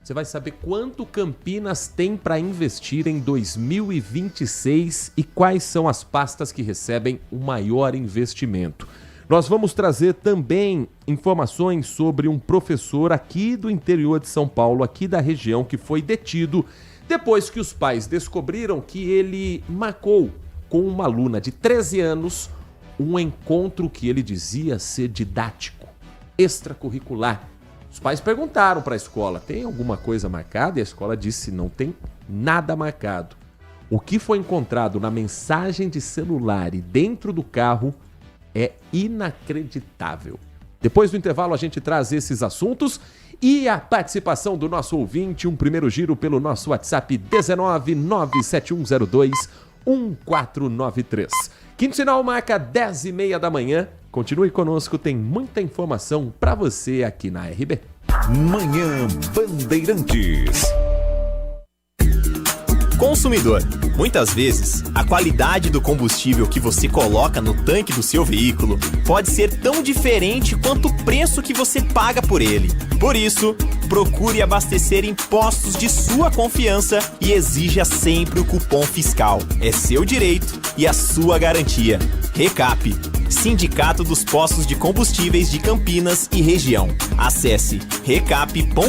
Você vai saber quanto Campinas tem para investir em 2026 e quais são as pastas que recebem o maior investimento. Nós vamos trazer também informações sobre um professor aqui do interior de São Paulo, aqui da região, que foi detido depois que os pais descobriram que ele marcou com uma aluna de 13 anos um encontro que ele dizia ser didático, extracurricular. Os pais perguntaram para a escola, tem alguma coisa marcada? E a escola disse, não tem nada marcado. O que foi encontrado na mensagem de celular e dentro do carro é inacreditável. Depois do intervalo a gente traz esses assuntos e a participação do nosso ouvinte, um primeiro giro pelo nosso WhatsApp 19971021493. Quinto sinal marca 10h30 da manhã. Continue conosco, tem muita informação para você aqui na RB. Manhã Bandeirantes. Consumidor, muitas vezes a qualidade do combustível que você coloca no tanque do seu veículo pode ser tão diferente quanto o preço que você paga por ele. Por isso, procure abastecer em postos de sua confiança e exija sempre o cupom fiscal. É seu direito e a sua garantia. Recap, Sindicato dos Postos de Combustíveis de Campinas e Região. Acesse recap.org.br.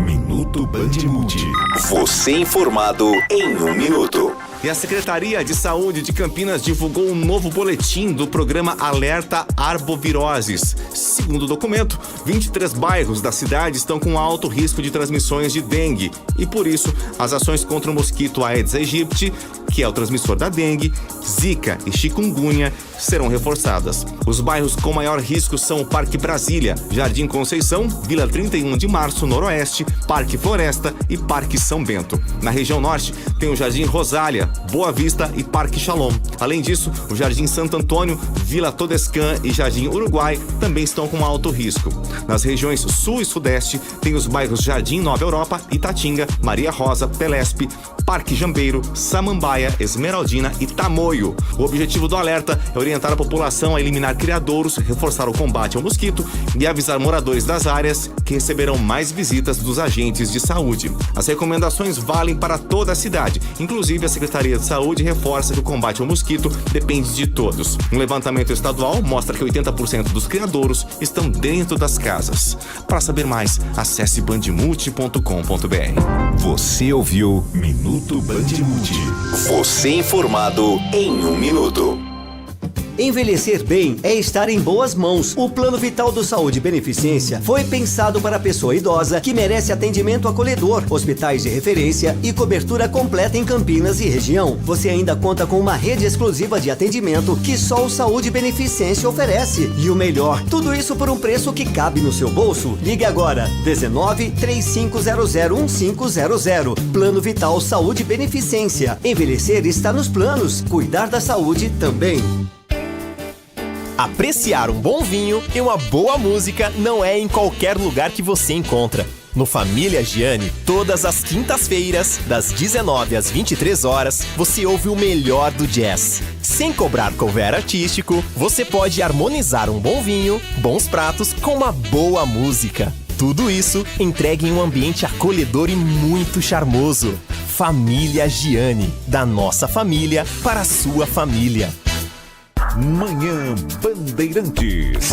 Minuto Bandimulti. Você informado em 1 minuto. E a Secretaria de Saúde de Campinas divulgou um novo boletim do programa Alerta Arboviroses. Segundo o documento, 23 bairros da cidade estão com alto risco de transmissões de dengue e, por isso, as ações contra o mosquito Aedes aegypti, que é o transmissor da dengue, zika e chikungunya, serão reforçadas. Os bairros com maior risco são o Parque Brasília, Jardim Conceição, Vila 31 de Março, Noroeste, Parque Floresta e Parque São Bento. Na região norte, tem o Jardim Rosália, Boa Vista e Parque Shalom. Além disso, o Jardim Santo Antônio, Vila Todescã e Jardim Uruguai também estão com alto risco. Nas regiões sul e sudeste, tem os bairros Jardim Nova Europa, Itatinga, Maria Rosa, Telesp, Parque Jambeiro, Samambaia, Esmeraldina e Tamoio. O objetivo do alerta é orientar a população a eliminar criadouros, reforçar o combate ao mosquito e avisar moradores das áreas que receberão mais visitas dos agentes de saúde. As recomendações valem para toda a cidade, inclusive a Secretaria de Saúde reforça que o combate ao mosquito depende de todos. Um levantamento estadual mostra que 80% dos criadouros estão dentro das casas. Para saber mais, acesse bandimulti.com.br. Você ouviu Minuto Bandimulti. Você informado em 1 minuto. Envelhecer bem é estar em boas mãos. O Plano Vital do Saúde Beneficência foi pensado para a pessoa idosa que merece atendimento acolhedor, hospitais de referência e cobertura completa em Campinas e região. Você ainda conta com uma rede exclusiva de atendimento que só o Saúde Beneficência oferece. E o melhor, tudo isso por um preço que cabe no seu bolso. Ligue agora, 19-3500-1500. Plano Vital Saúde Beneficência. Envelhecer está nos planos. Cuidar da saúde também. Apreciar um bom vinho e uma boa música não é em qualquer lugar que você encontra. No Família Gianni, todas as quintas-feiras, das 19 às 23 horas, você ouve o melhor do jazz. Sem cobrar cover artístico, você pode harmonizar um bom vinho, bons pratos com uma boa música. Tudo isso entregue em um ambiente acolhedor e muito charmoso. Família Gianni, da nossa família para a sua família. Manhã Bandeirantes.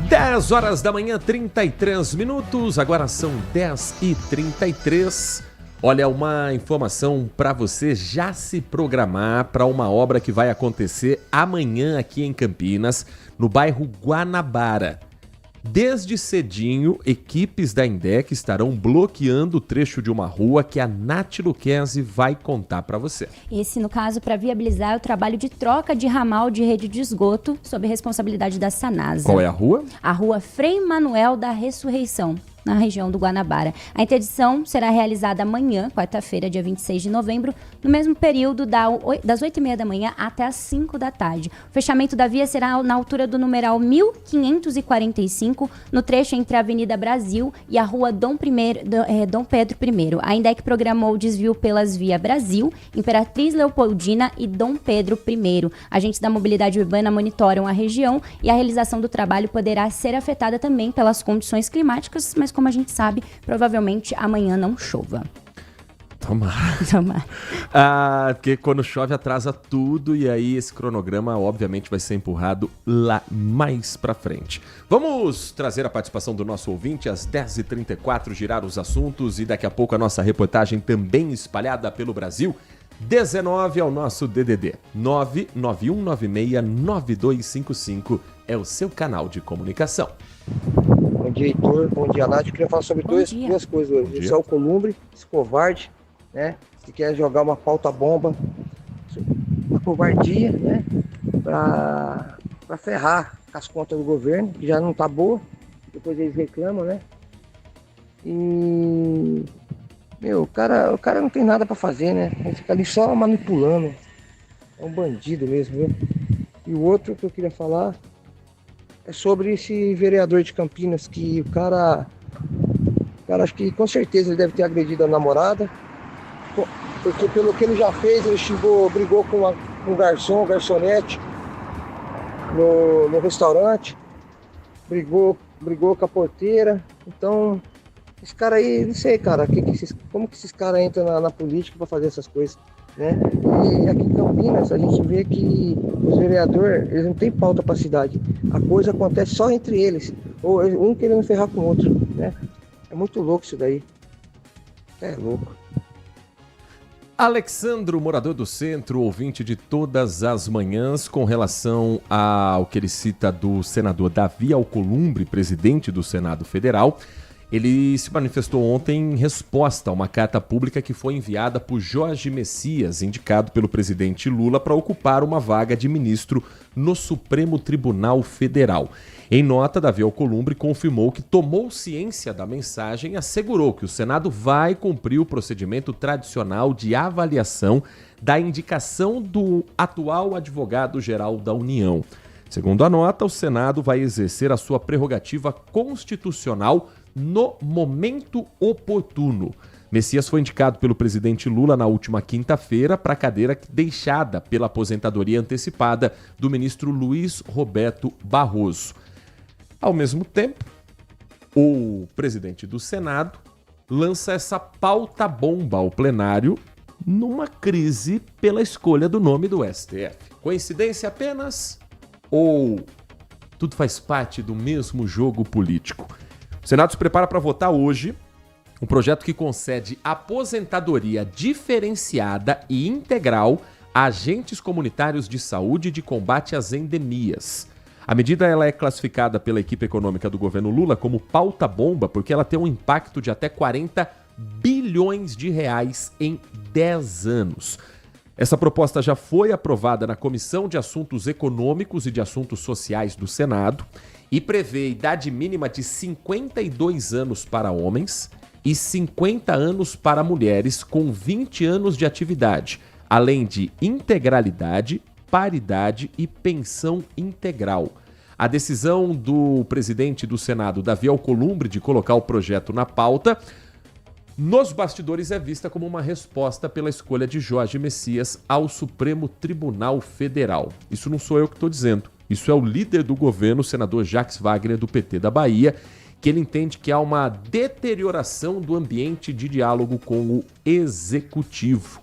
10 horas da manhã, 33 minutos. Agora são 10h33. Olha, uma informação para você já se programar para uma obra que vai acontecer amanhã aqui em Campinas, no bairro Guanabara. Desde cedinho, equipes da INDEC estarão bloqueando o trecho de uma rua que a Nath Luquezzi vai contar para você. Esse, no caso, para viabilizar o trabalho de troca de ramal de rede de esgoto sob responsabilidade da Sanasa. Qual é a rua? A rua Frei Manuel da Ressurreição, na região do Guanabara. A interdição será realizada amanhã, quarta-feira, dia 26 de novembro, no mesmo período das 8h30 da manhã até as 5 da tarde. O fechamento da via será na altura do numeral 1545, no trecho entre a Avenida Brasil e a rua Dom Pedro I. A INDEC programou o desvio pelas vias Brasil, Imperatriz Leopoldina e Dom Pedro I. Agentes da mobilidade urbana monitoram a região e a realização do trabalho poderá ser afetada também pelas condições climáticas, mas como a gente sabe, provavelmente amanhã não chova. Tomara. Porque quando chove atrasa tudo e aí esse cronograma obviamente vai ser empurrado lá mais pra frente. Vamos trazer a participação do nosso ouvinte às 10h34, girar os assuntos e daqui a pouco a nossa reportagem também espalhada pelo Brasil. 19 é o nosso DDD. 991969255 é o seu canal de comunicação. Bom dia, Heitor. Bom dia, Nath. Eu queria falar sobre duas coisas hoje. Esse Alcolumbre, esse covarde, né? Que quer jogar uma pauta-bomba, uma covardia, né? Pra ferrar com as contas do governo, que já não tá boa. Depois eles reclamam, né? E... o cara não tem nada pra fazer, né? Ele fica ali só manipulando. É um bandido mesmo, viu? E o outro que eu queria falar é sobre esse vereador de Campinas, que o cara acho que com certeza ele deve ter agredido a namorada, porque pelo que ele já fez, ele brigou com um garçonete no restaurante, brigou com a porteira. Então, esse cara aí, não sei, cara, como que esses caras entram na política para fazer essas coisas, né? E aqui em Campinas a gente vê que os vereadores, eles não têm pauta para a cidade. A coisa acontece só entre eles, ou um querendo ferrar com o outro, né? É muito louco isso daí. É louco. Alexandro, morador do centro, ouvinte de todas as manhãs, com relação ao que ele cita do senador Davi Alcolumbre, presidente do Senado Federal. Ele se manifestou ontem em resposta a uma carta pública que foi enviada por Jorge Messias, indicado pelo presidente Lula para ocupar uma vaga de ministro no Supremo Tribunal Federal. Em nota, Davi Alcolumbre confirmou que tomou ciência da mensagem e assegurou que o Senado vai cumprir o procedimento tradicional de avaliação da indicação do atual advogado-geral da União. Segundo a nota, o Senado vai exercer a sua prerrogativa constitucional no momento oportuno. Messias foi indicado pelo presidente Lula na última quinta-feira para a cadeira deixada pela aposentadoria antecipada do ministro Luiz Roberto Barroso. Ao mesmo tempo, o presidente do Senado lança essa pauta-bomba ao plenário numa crise pela escolha do nome do STF. Coincidência apenas? Ou tudo faz parte do mesmo jogo político? O Senado se prepara para votar hoje um projeto que concede aposentadoria diferenciada e integral agentes comunitários de saúde e de combate às endemias. A medida ela é classificada pela equipe econômica do governo Lula como pauta-bomba porque ela tem um impacto de até 40 bilhões de reais em 10 anos. Essa proposta já foi aprovada na Comissão de Assuntos Econômicos e de Assuntos Sociais do Senado e prevê idade mínima de 52 anos para homens e 50 anos para mulheres com 20 anos de atividade, além de integralidade, paridade e pensão integral. A decisão do presidente do Senado, Davi Alcolumbre, de colocar o projeto na pauta, nos bastidores é vista como uma resposta pela escolha de Jorge Messias ao Supremo Tribunal Federal. Isso não sou eu que estou dizendo. Isso é o líder do governo, o senador Jacques Wagner, do PT da Bahia, que ele entende que há uma deterioração do ambiente de diálogo com o executivo.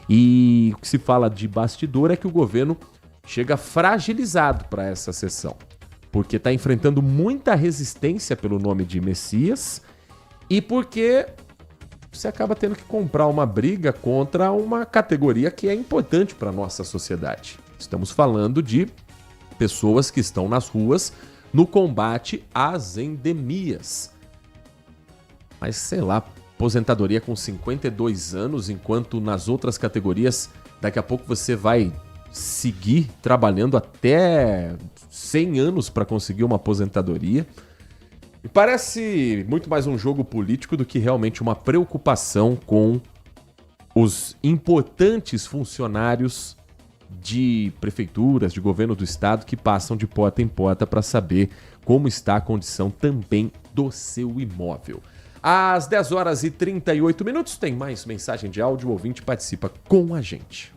E o que se fala de bastidor é que o governo chega fragilizado para essa sessão, porque está enfrentando muita resistência pelo nome de Messias e porque você acaba tendo que comprar uma briga contra uma categoria que é importante para a nossa sociedade. Estamos falando de pessoas que estão nas ruas no combate às endemias. Mas, sei lá, aposentadoria com 52 anos, enquanto nas outras categorias, daqui a pouco você vai seguir trabalhando até 100 anos para conseguir uma aposentadoria. E parece muito mais um jogo político do que realmente uma preocupação com os importantes funcionários de prefeituras, de governo do estado que passam de porta em porta para saber como está a condição também do seu imóvel. Às 10 horas e 38 minutos, tem mais mensagem de áudio, o ouvinte participa com a gente.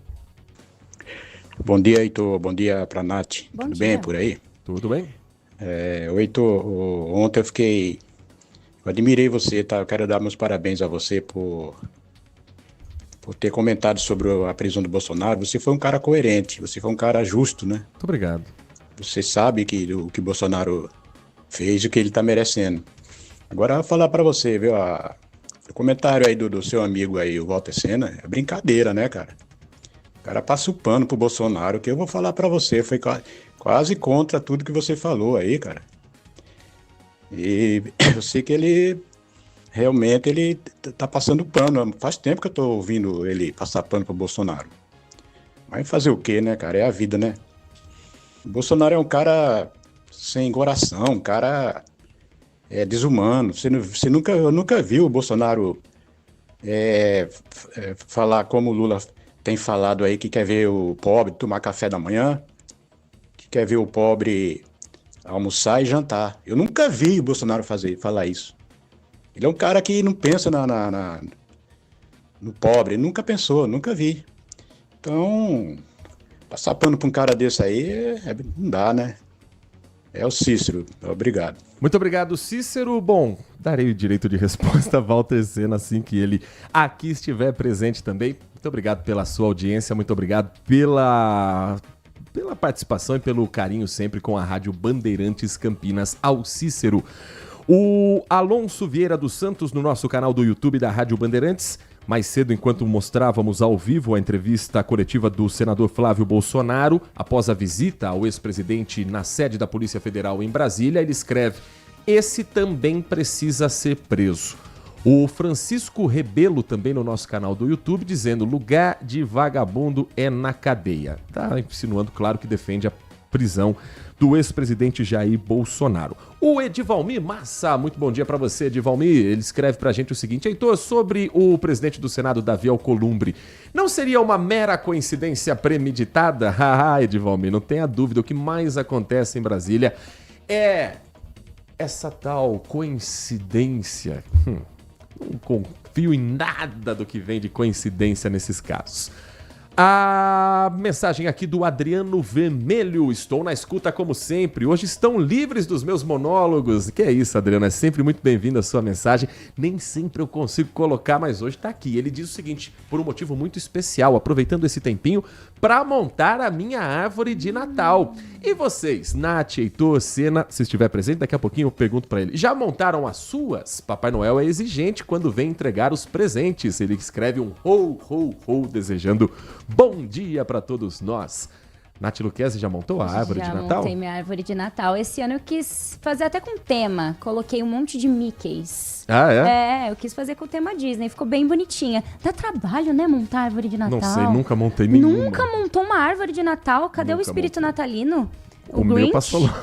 Bom dia, Heitor. Bom dia para a Nath. Bom Tudo dia. bem por aí? Tudo bem. Heitor, ontem eu admirei você, tá? Eu quero dar meus parabéns a você por ter comentado sobre a prisão do Bolsonaro. Você foi um cara coerente, você foi um cara justo, né? Muito obrigado. Você sabe que o que o Bolsonaro fez e o que ele está merecendo. Agora eu vou falar para você, viu? O comentário aí do seu amigo aí, o Walter Senna, é brincadeira, né, cara? O cara passa o pano pro Bolsonaro, que eu vou falar para você, foi quase contra tudo que você falou aí, cara. E eu sei que ele realmente tá passando pano. Faz tempo que eu tô ouvindo ele passar pano pro Bolsonaro. Mas fazer o quê, né, cara? É a vida, né? O Bolsonaro é um cara sem coração, um cara desumano. Eu nunca vi o Bolsonaro falar como o Lula tem falado aí, que quer ver o pobre tomar café da manhã, que quer ver o pobre almoçar e jantar. Eu nunca vi o Bolsonaro falar isso. Ele é um cara que não pensa no pobre, nunca pensou, nunca vi. Então, passar pano pra um cara desse aí, não dá, né? É o Cícero, obrigado. Muito obrigado, Cícero. Bom, darei o direito de resposta a Walter Senna assim que ele aqui estiver presente também. Muito obrigado pela sua audiência, muito obrigado pela participação e pelo carinho sempre com a Rádio Bandeirantes Campinas ao Cícero. O Alonso Vieira dos Santos no nosso canal do YouTube da Rádio Bandeirantes. Mais cedo, enquanto mostrávamos ao vivo a entrevista coletiva do senador Flávio Bolsonaro, após a visita ao ex-presidente na sede da Polícia Federal em Brasília, ele escreve: esse também precisa ser preso. O Francisco Rebelo, também no nosso canal do YouTube, dizendo: lugar de vagabundo é na cadeia. Tá insinuando, claro, que defende a prisão do ex-presidente Jair Bolsonaro. O Edivalmir Massa, muito bom dia para você, Edivalmir. Ele escreve pra gente o seguinte: Heitor, sobre o presidente do Senado, Davi Alcolumbre, não seria uma mera coincidência premeditada? Haha, Edivalmir, não tenha dúvida, o que mais acontece em Brasília é essa tal coincidência. Não confio em nada do que vem de coincidência nesses casos. A mensagem aqui do Adriano Vermelho: estou na escuta como sempre, hoje estão livres dos meus monólogos. Que é isso, Adriano, é sempre muito bem-vindo a sua mensagem. Nem sempre eu consigo colocar, mas hoje tá aqui. Ele diz o seguinte: por um motivo muito especial, aproveitando esse tempinho para montar a minha árvore de Natal. E vocês, Nath, Heitor, Senna, se estiver presente, daqui a pouquinho eu pergunto para ele: já montaram as suas? Papai Noel é exigente quando vem entregar os presentes. Ele escreve um ho, ho, ho, desejando Bom dia para todos nós. Nath Luquezzi já montou a árvore de Natal? Já montei minha árvore de Natal. Esse ano eu quis fazer até com tema. Coloquei um monte de Mickeys. Ah, é? Eu quis fazer com o tema Disney. Ficou bem bonitinha. Dá trabalho, né, montar árvore de Natal? Não sei, nunca montei nenhuma. Nunca montou uma árvore de Natal? Cadê o espírito natalino? O Grinch? Meu passou longe.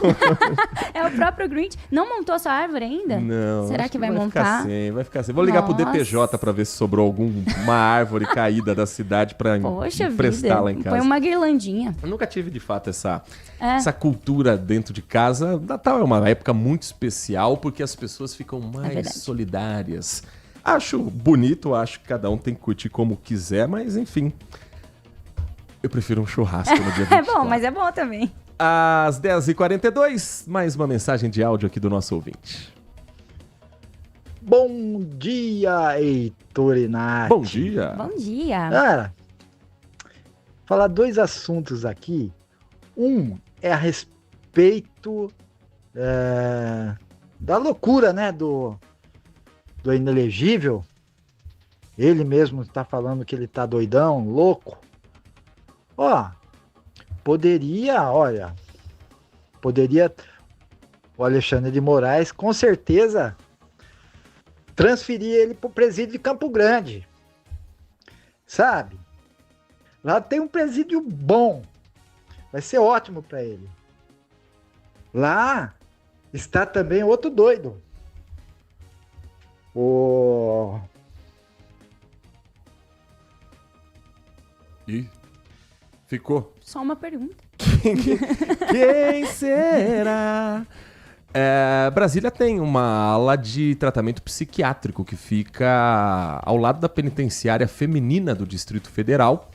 É o próprio Grinch. Não montou a sua árvore ainda? Não. Será que vai montar? Vai ficar assim. Vou ligar pro DPJ pra ver se sobrou alguma árvore caída da cidade pra emprestar lá em casa. Põe uma guirlandinha. Eu nunca tive, de fato, essa cultura dentro de casa. Natal é uma época muito especial porque as pessoas ficam mais solidárias. Acho bonito, acho que cada um tem que curtir como quiser, mas enfim. Eu prefiro um churrasco no dia 24. É bom, mas é bom também. Às 10h42, mais uma mensagem de áudio aqui do nosso ouvinte. Bom dia, Heitor e Nath. Bom dia. Bom dia. Cara, falar dois assuntos aqui. Um é a respeito da loucura, né, do inelegível. Ele mesmo está falando que ele tá doidão, louco. Poderia o Alexandre de Moraes, com certeza, transferir ele para o presídio de Campo Grande. Sabe? Lá tem um presídio bom. Vai ser ótimo para ele. Lá está também outro doido. Ih, ficou. Só uma pergunta. Quem será? Brasília tem uma ala de tratamento psiquiátrico que fica ao lado da penitenciária feminina do Distrito Federal.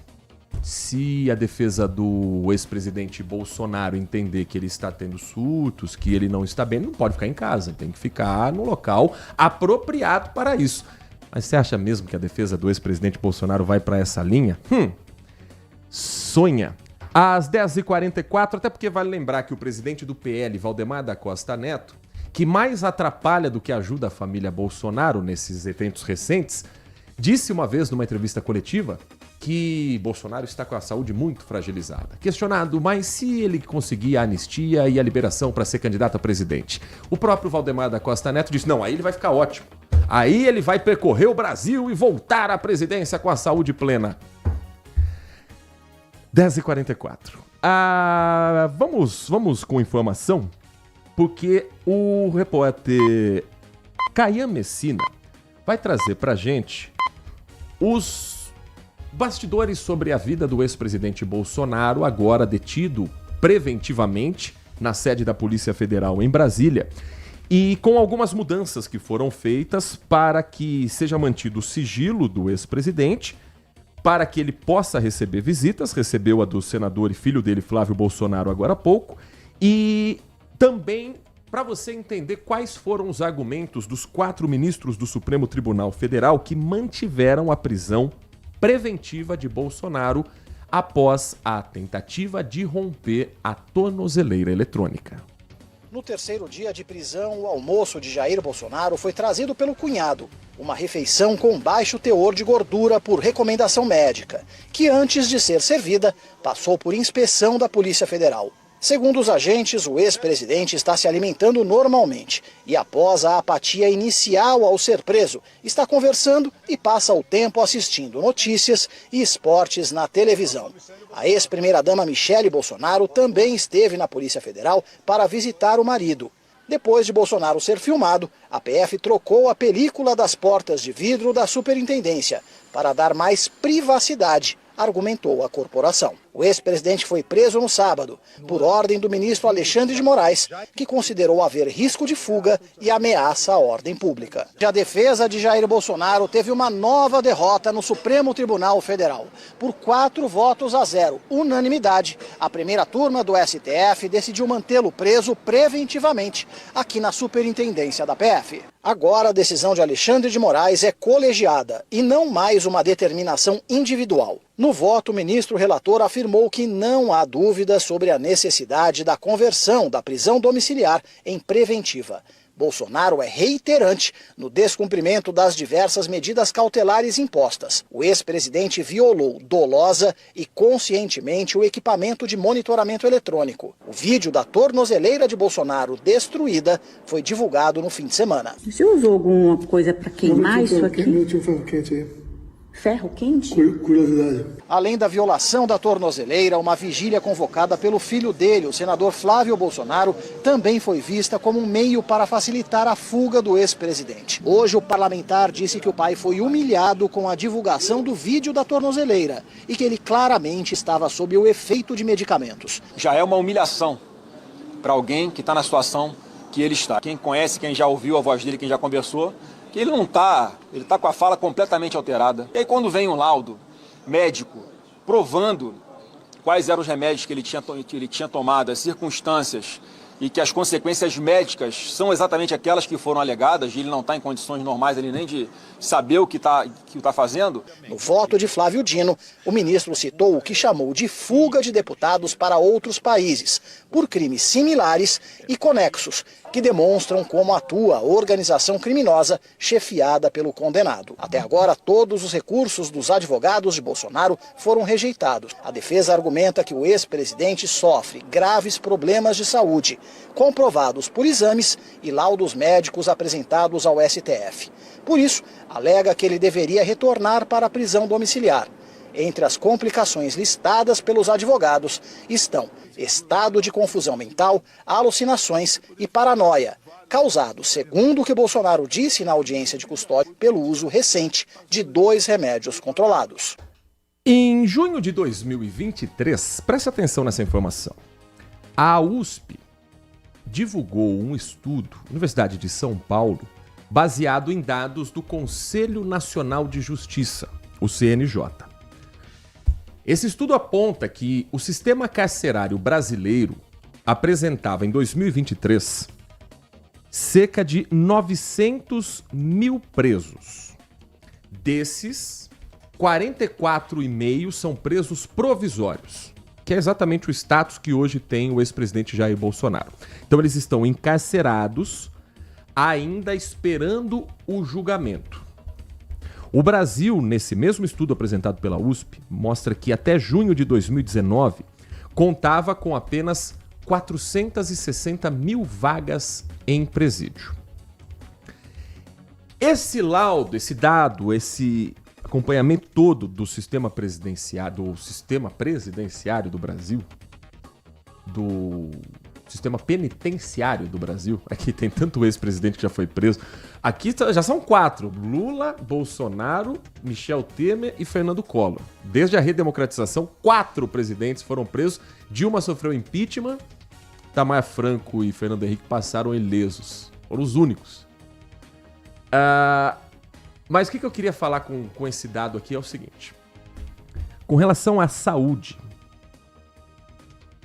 Se a defesa do ex-presidente Bolsonaro entender que ele está tendo surtos, que ele não está bem, ele não pode ficar em casa, tem que ficar no local apropriado para isso. Mas você acha mesmo que a defesa do ex-presidente Bolsonaro vai para essa linha? Sonha. Às 10h44, até porque vale lembrar que o presidente do PL, Valdemar da Costa Neto, que mais atrapalha do que ajuda a família Bolsonaro nesses eventos recentes, disse uma vez numa entrevista coletiva que Bolsonaro está com a saúde muito fragilizada. Questionado, mas se ele conseguir a anistia e a liberação para ser candidato a presidente? O próprio Valdemar da Costa Neto disse, não, aí ele vai ficar ótimo. Aí ele vai percorrer o Brasil e voltar à presidência com a saúde plena. 10h44. Vamos com informação, porque o repórter Caian Messina vai trazer pra gente os bastidores sobre a vida do ex-presidente Bolsonaro, agora detido preventivamente na sede da Polícia Federal em Brasília, e com algumas mudanças que foram feitas para que seja mantido o sigilo do ex-presidente, para que ele possa receber visitas, recebeu a do senador e filho dele, Flávio Bolsonaro, agora há pouco, e também para você entender quais foram os argumentos dos 4 ministros do Supremo Tribunal Federal que mantiveram a prisão preventiva de Bolsonaro após a tentativa de romper a tornozeleira eletrônica. No terceiro dia de prisão, o almoço de Jair Bolsonaro foi trazido pelo cunhado, uma refeição com baixo teor de gordura por recomendação médica, que antes de ser servida, passou por inspeção da Polícia Federal. Segundo os agentes, o ex-presidente está se alimentando normalmente e, após a apatia inicial ao ser preso, está conversando e passa o tempo assistindo notícias e esportes na televisão. A ex-primeira-dama Michele Bolsonaro também esteve na Polícia Federal para visitar o marido. Depois de Bolsonaro ser filmado, a PF trocou a película das portas de vidro da superintendência para dar mais privacidade, argumentou a corporação. O ex-presidente foi preso no sábado, por ordem do ministro Alexandre de Moraes, que considerou haver risco de fuga e ameaça à ordem pública. A defesa de Jair Bolsonaro teve uma nova derrota no Supremo Tribunal Federal. Por 4-0, unanimidade, a primeira turma do STF decidiu mantê-lo preso preventivamente aqui na superintendência da PF. Agora a decisão de Alexandre de Moraes é colegiada e não mais uma determinação individual. No voto, o ministro relator afirmou que não há dúvida sobre a necessidade da conversão da prisão domiciliar em preventiva. Bolsonaro é reiterante no descumprimento das diversas medidas cautelares impostas. O ex-presidente violou dolosa e conscientemente o equipamento de monitoramento eletrônico. O vídeo da tornozeleira de Bolsonaro destruída foi divulgado no fim de semana. Você usou alguma coisa para queimar isso aqui? Ferro quente? Curiosidade. Além da violação da tornozeleira, uma vigília convocada pelo filho dele, o senador Flávio Bolsonaro, também foi vista como um meio para facilitar a fuga do ex-presidente. Hoje, o parlamentar disse que o pai foi humilhado com a divulgação do vídeo da tornozeleira e que ele claramente estava sob o efeito de medicamentos. Já é uma humilhação para alguém que está na situação que ele está. Quem conhece, quem já ouviu a voz dele, quem já conversou, que ele não está, ele está com a fala completamente alterada. E aí quando vem um laudo médico provando quais eram os remédios que ele tinha tomado, as circunstâncias e que as consequências médicas são exatamente aquelas que foram alegadas, e ele não está em condições normais ali nem de saber o que tá fazendo. No voto de Flávio Dino, o ministro citou o que chamou de fuga de deputados para outros países, por crimes similares e conexos, que demonstram como atua a organização criminosa chefiada pelo condenado. Até agora, todos os recursos dos advogados de Bolsonaro foram rejeitados. A defesa argumenta que o ex-presidente sofre graves problemas de saúde, comprovados por exames e laudos médicos apresentados ao STF. Por isso, alega que ele deveria retornar para a prisão domiciliar. Entre as complicações listadas pelos advogados estão estado de confusão mental, alucinações e paranoia, causados, segundo o que Bolsonaro disse na audiência de custódia, pelo uso recente de 2 remédios controlados. Em junho de 2023, preste atenção nessa informação, a USP divulgou um estudo, Universidade de São Paulo, baseado em dados do Conselho Nacional de Justiça, o CNJ. Esse estudo aponta que o sistema carcerário brasileiro apresentava em 2023 cerca de 900 mil presos. Desses, 44,5 são presos provisórios, que é exatamente o status que hoje tem o ex-presidente Jair Bolsonaro. Então eles estão encarcerados, ainda esperando o julgamento. O Brasil, nesse mesmo estudo apresentado pela USP, mostra que até junho de 2019 contava com apenas 460 mil vagas em presídio. Esse laudo, esse dado, esse acompanhamento todo do sistema presidenciário do Brasil, do sistema penitenciário do Brasil, aqui tem tanto ex-presidente que já foi preso, aqui já são 4, Lula, Bolsonaro, Michel Temer e Fernando Collor. Desde a redemocratização, 4 presidentes foram presos, Dilma sofreu impeachment, Itamar Franco e Fernando Henrique passaram ilesos, foram os únicos. Mas o que eu queria falar com esse dado aqui é o seguinte, com relação à saúde,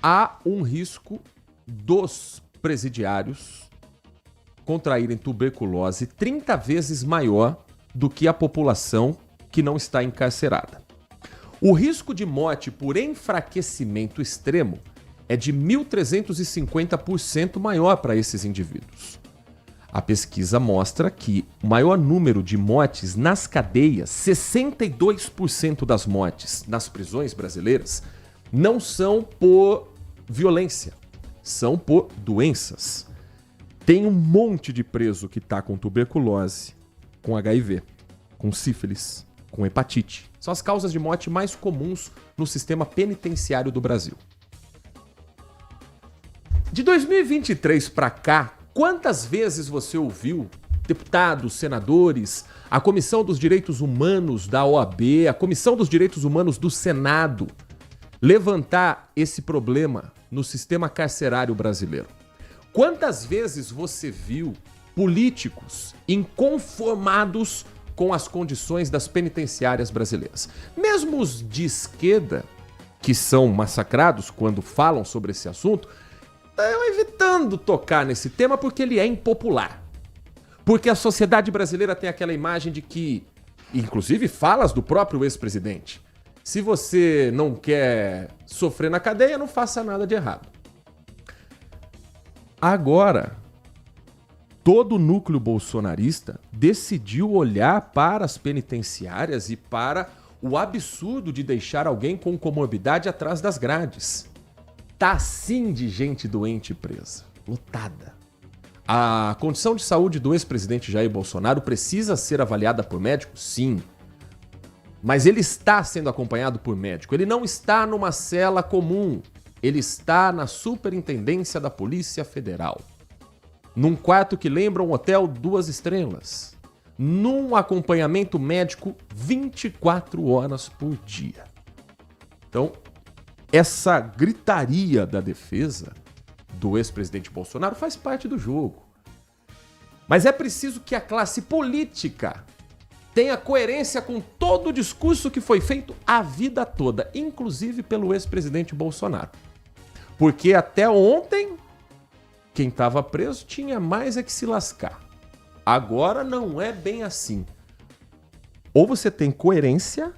há um risco dos presidiários contraírem tuberculose 30 vezes maior do que a população que não está encarcerada. O risco de morte por enfraquecimento extremo é de 1.350% maior para esses indivíduos. A pesquisa mostra que o maior número de mortes nas cadeias, 62% das mortes nas prisões brasileiras, não são por violência, são por doenças. Tem um monte de preso que está com tuberculose, com HIV, com sífilis, com hepatite. São as causas de morte mais comuns no sistema penitenciário do Brasil. De 2023 para cá, quantas vezes você ouviu deputados, senadores, a Comissão dos Direitos Humanos da OAB, a Comissão dos Direitos Humanos do Senado levantar esse problema no sistema carcerário brasileiro? Quantas vezes você viu políticos inconformados com as condições das penitenciárias brasileiras? Mesmo os de esquerda, que são massacrados quando falam sobre esse assunto, estão evitando tocar nesse tema porque ele é impopular. Porque a sociedade brasileira tem aquela imagem de que, inclusive falas do próprio ex-presidente, se você não quer sofrer na cadeia, não faça nada de errado. Agora, todo o núcleo bolsonarista decidiu olhar para as penitenciárias e para o absurdo de deixar alguém com comorbidade atrás das grades. Tá sim de gente doente presa, lotada. A condição de saúde do ex-presidente Jair Bolsonaro precisa ser avaliada por médico? Sim. Mas ele está sendo acompanhado por médico. Ele não está numa cela comum. Ele está na Superintendência da Polícia Federal. Num quarto que lembra um hotel 2 estrelas. Num acompanhamento médico 24 horas por dia. Então, essa gritaria da defesa do ex-presidente Bolsonaro faz parte do jogo. Mas é preciso que a classe política tenha coerência com todo o discurso que foi feito a vida toda, inclusive pelo ex-presidente Bolsonaro. Porque até ontem, quem estava preso tinha mais é que se lascar. Agora não é bem assim. Ou você tem coerência,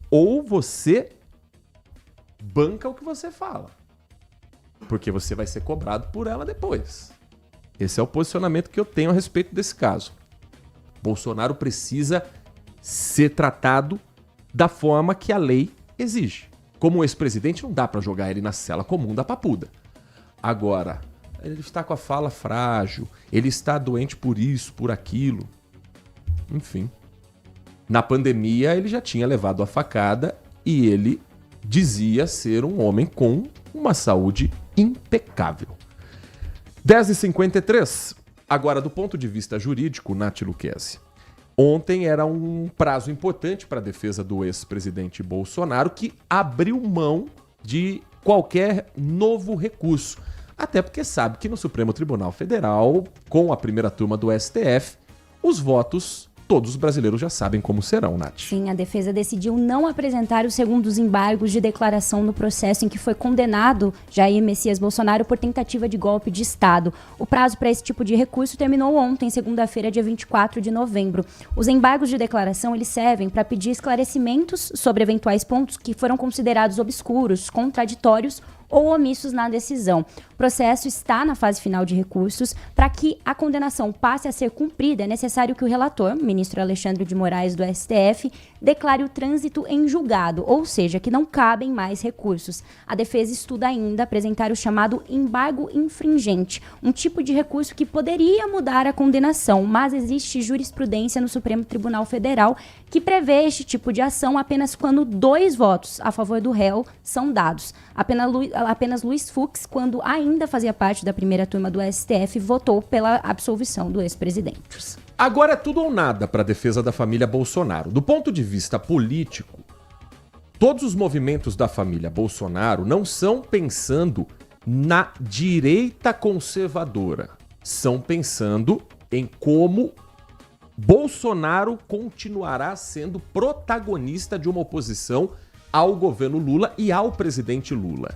ou você banca o que você fala. Porque você vai ser cobrado por ela depois. Esse é o posicionamento que eu tenho a respeito desse caso. Bolsonaro precisa ser tratado da forma que a lei exige. Como ex-presidente, não dá para jogar ele na cela comum da papuda. Agora, ele está com a fala frágil, ele está doente por isso, por aquilo. Enfim. Na pandemia, ele já tinha levado a facada e ele dizia ser um homem com uma saúde impecável. 10h53. Agora, do ponto de vista jurídico, Nath Luquezzi, ontem era um prazo importante para a defesa do ex-presidente Bolsonaro, que abriu mão de qualquer novo recurso. Até porque sabe que no Supremo Tribunal Federal, com a primeira turma do STF, os votos todos os brasileiros já sabem como serão, Nath. Sim, a defesa decidiu não apresentar os segundos embargos de declaração no processo em que foi condenado Jair Messias Bolsonaro por tentativa de golpe de Estado. O prazo para esse tipo de recurso terminou ontem, segunda-feira, dia 24 de novembro. Os embargos de declaração, eles servem para pedir esclarecimentos sobre eventuais pontos que foram considerados obscuros, contraditórios ou omissos na decisão. O processo está na fase final de recursos. Para que a condenação passe a ser cumprida, é necessário que o relator, ministro Alexandre de Moraes do STF, declare o trânsito em julgado, ou seja, que não cabem mais recursos. A defesa estuda ainda apresentar o chamado embargo infringente, um tipo de recurso que poderia mudar a condenação, mas existe jurisprudência no Supremo Tribunal Federal que prevê este tipo de ação apenas quando 2 votos a favor do réu são dados. Apenas Luiz Fux, quando ainda fazia parte da primeira turma do STF, votou pela absolvição do ex-presidente. Agora é tudo ou nada para a defesa da família Bolsonaro. Do ponto de vista político, todos os movimentos da família Bolsonaro não são pensando na direita conservadora. São pensando em como Bolsonaro continuará sendo protagonista de uma oposição ao governo Lula e ao presidente Lula.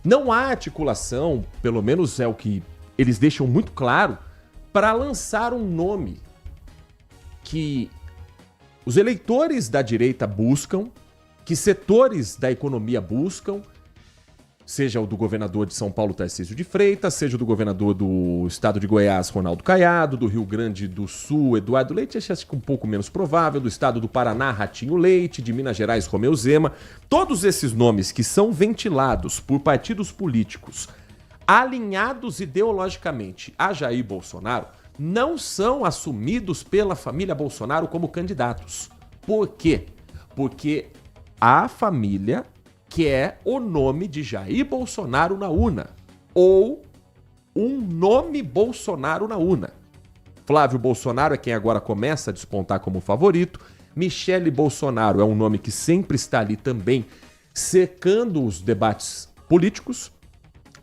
Não há articulação, pelo menos é o que eles deixam muito claro, para lançar um nome que os eleitores da direita buscam, que setores da economia buscam, seja o do governador de São Paulo, Tarcísio de Freitas, seja o do governador do estado de Goiás, Ronaldo Caiado, do Rio Grande do Sul, Eduardo Leite, acho que um pouco menos provável, do estado do Paraná, Ratinho Leite, de Minas Gerais, Romeu Zema. Todos esses nomes que são ventilados por partidos políticos alinhados ideologicamente a Jair Bolsonaro não são assumidos pela família Bolsonaro como candidatos. Por quê? Porque a família quer o nome de Jair Bolsonaro na urna, ou um nome Bolsonaro na urna. Flávio Bolsonaro é quem agora começa a despontar como favorito, Michele Bolsonaro é um nome que sempre está ali também cercando os debates políticos,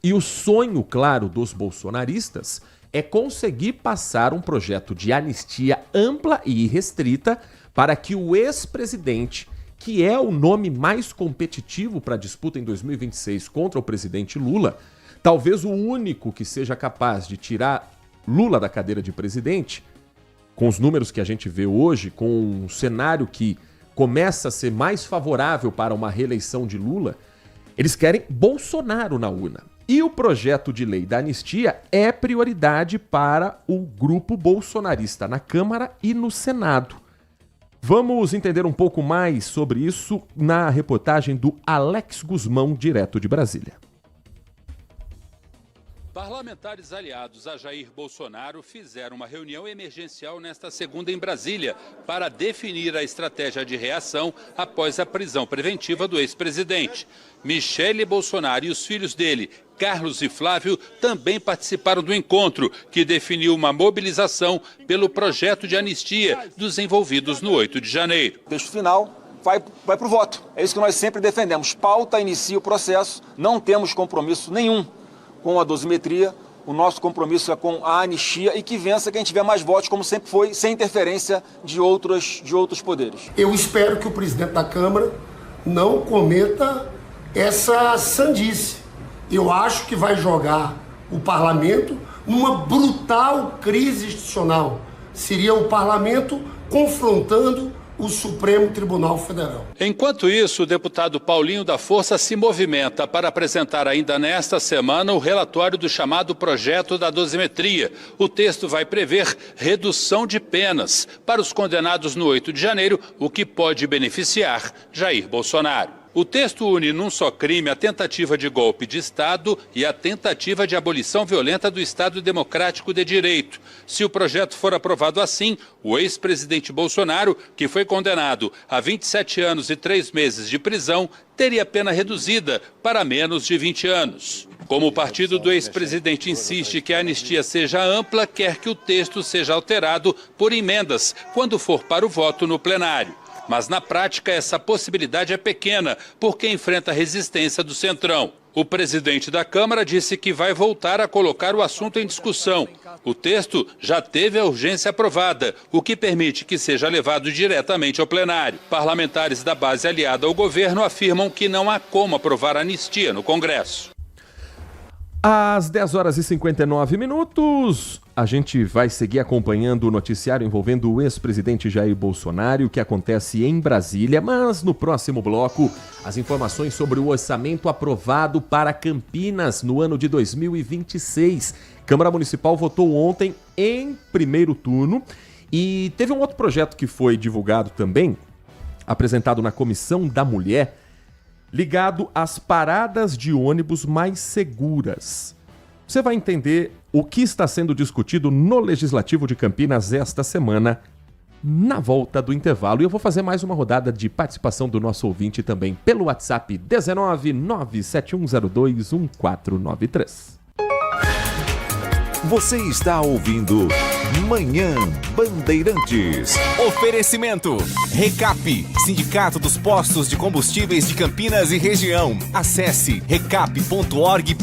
e o sonho, claro, dos bolsonaristas é conseguir passar um projeto de anistia ampla e irrestrita para que o ex-presidente, que é o nome mais competitivo para a disputa em 2026 contra o presidente Lula, talvez o único que seja capaz de tirar Lula da cadeira de presidente, com os números que a gente vê hoje, com um cenário que começa a ser mais favorável para uma reeleição de Lula, eles querem Bolsonaro na urna. E o projeto de lei da anistia é prioridade para o grupo bolsonarista na Câmara e no Senado. Vamos entender um pouco mais sobre isso na reportagem do Alex Guzmão, direto de Brasília. Parlamentares aliados a Jair Bolsonaro fizeram uma reunião emergencial nesta segunda em Brasília para definir a estratégia de reação após a prisão preventiva do ex-presidente. Michele Bolsonaro e os filhos dele, Carlos e Flávio, também participaram do encontro, que definiu uma mobilização pelo projeto de anistia dos envolvidos no 8 de janeiro. O texto final vai para o voto. É isso que nós sempre defendemos. Pauta, inicia o processo, não temos compromisso nenhum com a dosimetria, o nosso compromisso é com a anistia e que vença quem tiver mais votos, como sempre foi, sem interferência de outros poderes. Eu espero que o presidente da Câmara não cometa essa sandice. Eu acho que vai jogar o parlamento numa brutal crise institucional. Seria o parlamento confrontando o Supremo Tribunal Federal. Enquanto isso, o deputado Paulinho da Força se movimenta para apresentar ainda nesta semana o relatório do chamado projeto da dosimetria. O texto vai prever redução de penas para os condenados no 8 de janeiro, o que pode beneficiar Jair Bolsonaro. O texto une num só crime a tentativa de golpe de Estado e a tentativa de abolição violenta do Estado Democrático de Direito. Se o projeto for aprovado assim, o ex-presidente Bolsonaro, que foi condenado a 27 anos e 3 meses de prisão, teria pena reduzida para menos de 20 anos. Como o partido do ex-presidente insiste que a anistia seja ampla, quer que o texto seja alterado por emendas quando for para o voto no plenário. Mas na prática essa possibilidade é pequena, porque enfrenta a resistência do Centrão. O presidente da Câmara disse que vai voltar a colocar o assunto em discussão. O texto já teve a urgência aprovada, o que permite que seja levado diretamente ao plenário. Parlamentares da base aliada ao governo afirmam que não há como aprovar a anistia no Congresso. Às 10 horas e 59 minutos, a gente vai seguir acompanhando o noticiário envolvendo o ex-presidente Jair Bolsonaro, que acontece em Brasília, mas no próximo bloco, as informações sobre o orçamento aprovado para Campinas no ano de 2026. Câmara Municipal votou ontem em primeiro turno e teve um outro projeto que foi divulgado também, apresentado na Comissão da Mulher, ligado às paradas de ônibus mais seguras. Você vai entender o que está sendo discutido no Legislativo de Campinas esta semana, na volta do intervalo. E eu vou fazer mais uma rodada de participação do nosso ouvinte também pelo WhatsApp 19 97102 1493. Você está ouvindo Manhã Bandeirantes. Oferecimento Recap, Sindicato dos Postos de Combustíveis de Campinas e Região. Acesse recap.org.br.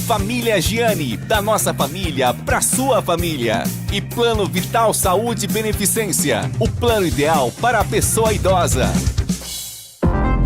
Família Giani, da nossa família pra sua família. E Plano Vital Saúde Beneficência, o plano ideal para a pessoa idosa.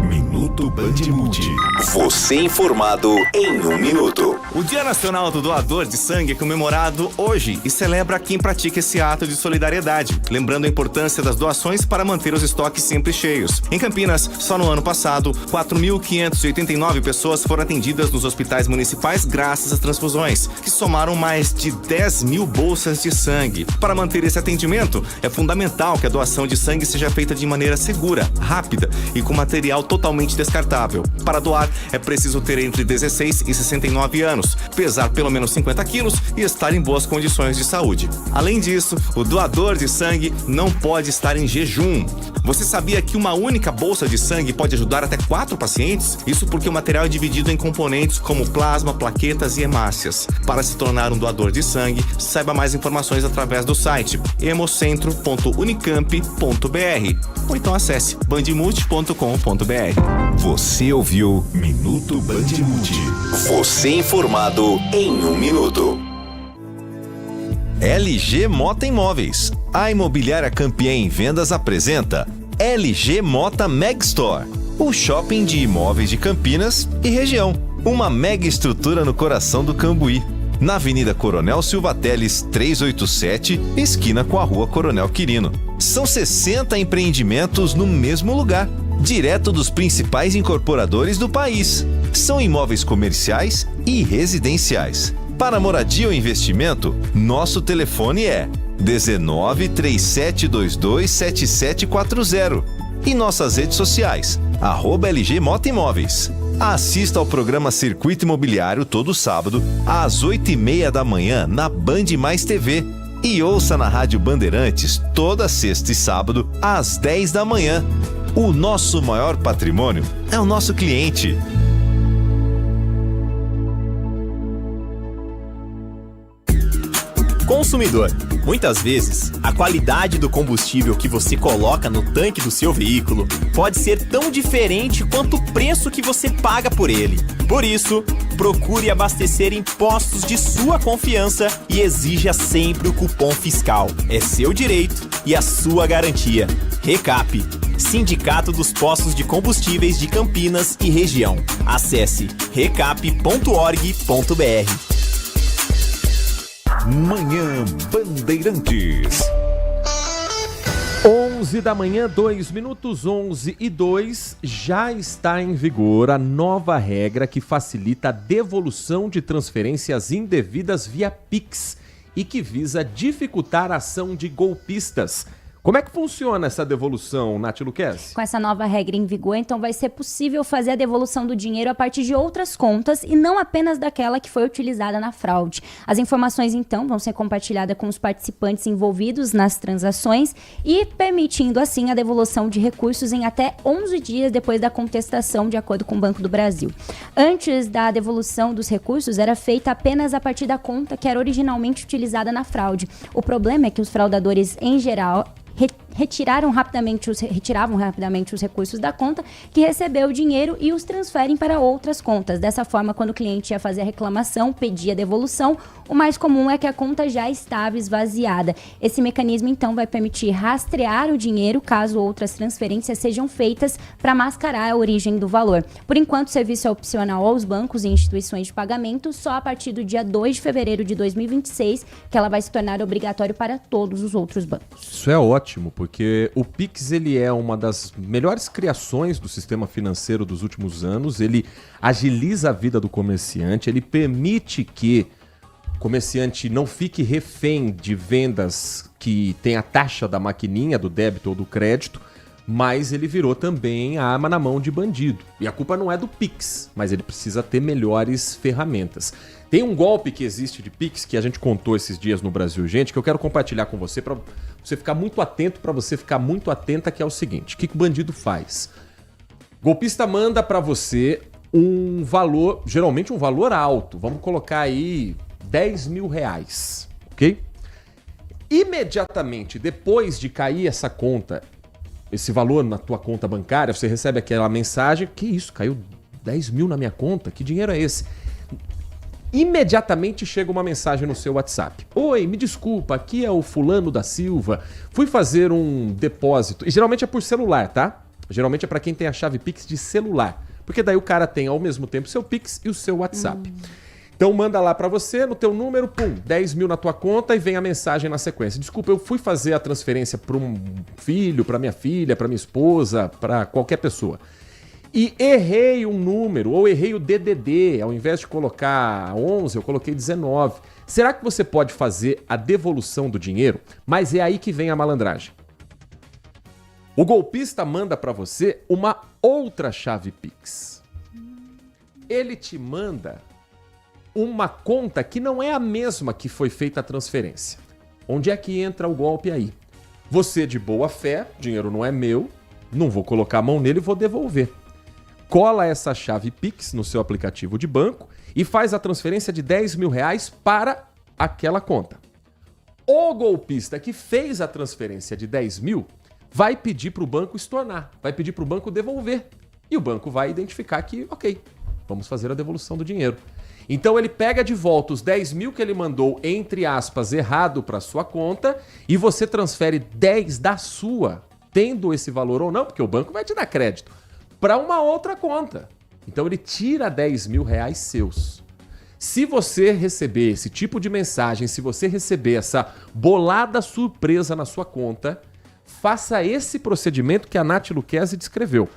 Minuto Bandimulti. Você informado em 1 minuto. O Dia Nacional do Doador de Sangue é comemorado hoje e celebra quem pratica esse ato de solidariedade, lembrando a importância das doações para manter os estoques sempre cheios. Em Campinas, só no ano passado, 4.589 pessoas foram atendidas nos hospitais municipais graças às transfusões, que somaram mais de 10 mil bolsas de sangue. Para manter esse atendimento, é fundamental que a doação de sangue seja feita de maneira segura, rápida e com material totalmente descartável. Para doar, é preciso ter entre 16 e 69 anos, pesar pelo menos 50 quilos e estar em boas condições de saúde. Além disso, o doador de sangue não pode estar em jejum. Você sabia que uma única bolsa de sangue pode ajudar até 4 pacientes? Isso porque o material é dividido em componentes como plasma, plaquetas e hemácias. Para se tornar um doador de sangue, saiba mais informações através do site hemocentro.unicamp.br ou então acesse bandimulti.com.br. Você ouviu Minuto Bandimulti. Você informado em 1 minuto. LG Mota Imóveis. A imobiliária campeã em vendas apresenta LG Mota Meg Store, o shopping de imóveis de Campinas e região. Uma mega estrutura no coração do Cambuí, na Avenida Coronel Silva Teles 387, esquina com a Rua Coronel Quirino. São 60 empreendimentos no mesmo lugar, direto dos principais incorporadores do país. São imóveis comerciais e residenciais. Para moradia ou investimento, nosso telefone é 19 3722 7740 e nossas redes sociais, @LG Mota Imóveis. Assista ao programa Circuito Imobiliário todo sábado, às 8h30 da manhã, na Band Mais TV. E ouça na Rádio Bandeirantes, toda sexta e sábado, às 10 da manhã. O nosso maior patrimônio é o nosso cliente. Consumidor. Muitas vezes, a qualidade do combustível que você coloca no tanque do seu veículo pode ser tão diferente quanto o preço que você paga por ele. Por isso, procure abastecer em postos de sua confiança e exija sempre o cupom fiscal. É seu direito e a sua garantia. Recap, Sindicato dos Postos de Combustíveis de Campinas e Região. Acesse recap.org.br. Manhã Bandeirantes. 11 da manhã, 2 minutos, 11:02, já está em vigor a nova regra que facilita a devolução de transferências indevidas via Pix e que visa dificultar a ação de golpistas. Como é que funciona essa devolução, Nath Luquezzi? Com essa nova regra em vigor, então vai ser possível fazer a devolução do dinheiro a partir de outras contas e não apenas daquela que foi utilizada na fraude. As informações, então, vão ser compartilhadas com os participantes envolvidos nas transações e permitindo, assim, a devolução de recursos em até 11 dias depois da contestação, de acordo com o Banco do Brasil. Antes da devolução dos recursos, era feita apenas a partir da conta que era originalmente utilizada na fraude. O problema é que os fraudadores, em geral, retiravam rapidamente os recursos da conta que recebeu o dinheiro e os transferem para outras contas. Dessa forma, quando o cliente ia fazer a reclamação, pedia a devolução, o mais comum é que a conta já estava esvaziada. Esse mecanismo, então, vai permitir rastrear o dinheiro caso outras transferências sejam feitas para mascarar a origem do valor. Por enquanto, o serviço é opcional aos bancos e instituições de pagamento, só a partir do dia 2 de fevereiro de 2026 que ela vai se tornar obrigatório para todos os outros bancos. Isso é ótimo, porque o Pix ele é uma das melhores criações do sistema financeiro dos últimos anos. Ele agiliza a vida do comerciante, ele permite que o comerciante não fique refém de vendas que tem a taxa da maquininha, do débito ou do crédito, mas ele virou também a arma na mão de bandido. E a culpa não é do Pix, mas ele precisa ter melhores ferramentas. Tem um golpe que existe de Pix que a gente contou esses dias no Brasil, gente, que eu quero compartilhar com você para você ficar muito atento, para você ficar muito atenta, que é o seguinte: o que o bandido faz? O golpista manda para você um valor, geralmente um valor alto, vamos colocar aí R$10 mil, ok? Imediatamente depois de cair essa conta, esse valor na tua conta bancária, você recebe aquela mensagem: que isso, caiu 10 mil na minha conta? Que dinheiro é esse? Imediatamente chega uma mensagem no seu WhatsApp: oi, me desculpa, aqui é o fulano da Silva, fui fazer um depósito. E geralmente é por celular, tá? Geralmente é para quem tem a chave Pix de celular, porque daí o cara tem ao mesmo tempo o seu Pix e o seu WhatsApp. Então manda lá para você, no teu número, pum, 10 mil na tua conta, e vem a mensagem na sequência: desculpa, eu fui fazer a transferência para um filho, para minha filha, para minha esposa, para qualquer pessoa, e errei um número, ou errei o DDD, ao invés de colocar 11, eu coloquei 19. Será que você pode fazer a devolução do dinheiro? Mas é aí que vem a malandragem. O golpista manda para você uma outra chave Pix. Ele te manda uma conta que não é a mesma que foi feita a transferência. Onde é que entra o golpe aí? Você, de boa fé, dinheiro não é meu, não vou colocar a mão nele e vou devolver. Cola essa chave Pix no seu aplicativo de banco e faz a transferência de R$10 mil para aquela conta. O golpista que fez a transferência de 10 mil vai pedir para o banco estornar, vai pedir para o banco devolver. E o banco vai identificar que, ok, vamos fazer a devolução do dinheiro. Então ele pega de volta os 10 mil que ele mandou, entre aspas, errado para sua conta, e você transfere 10 da sua, tendo esse valor ou não, porque o banco vai te dar crédito, para uma outra conta. Então ele tira R$10 mil seus. Se você receber esse tipo de mensagem, se você receber essa bolada surpresa na sua conta, faça esse procedimento que a Nath Luquezzi descreveu.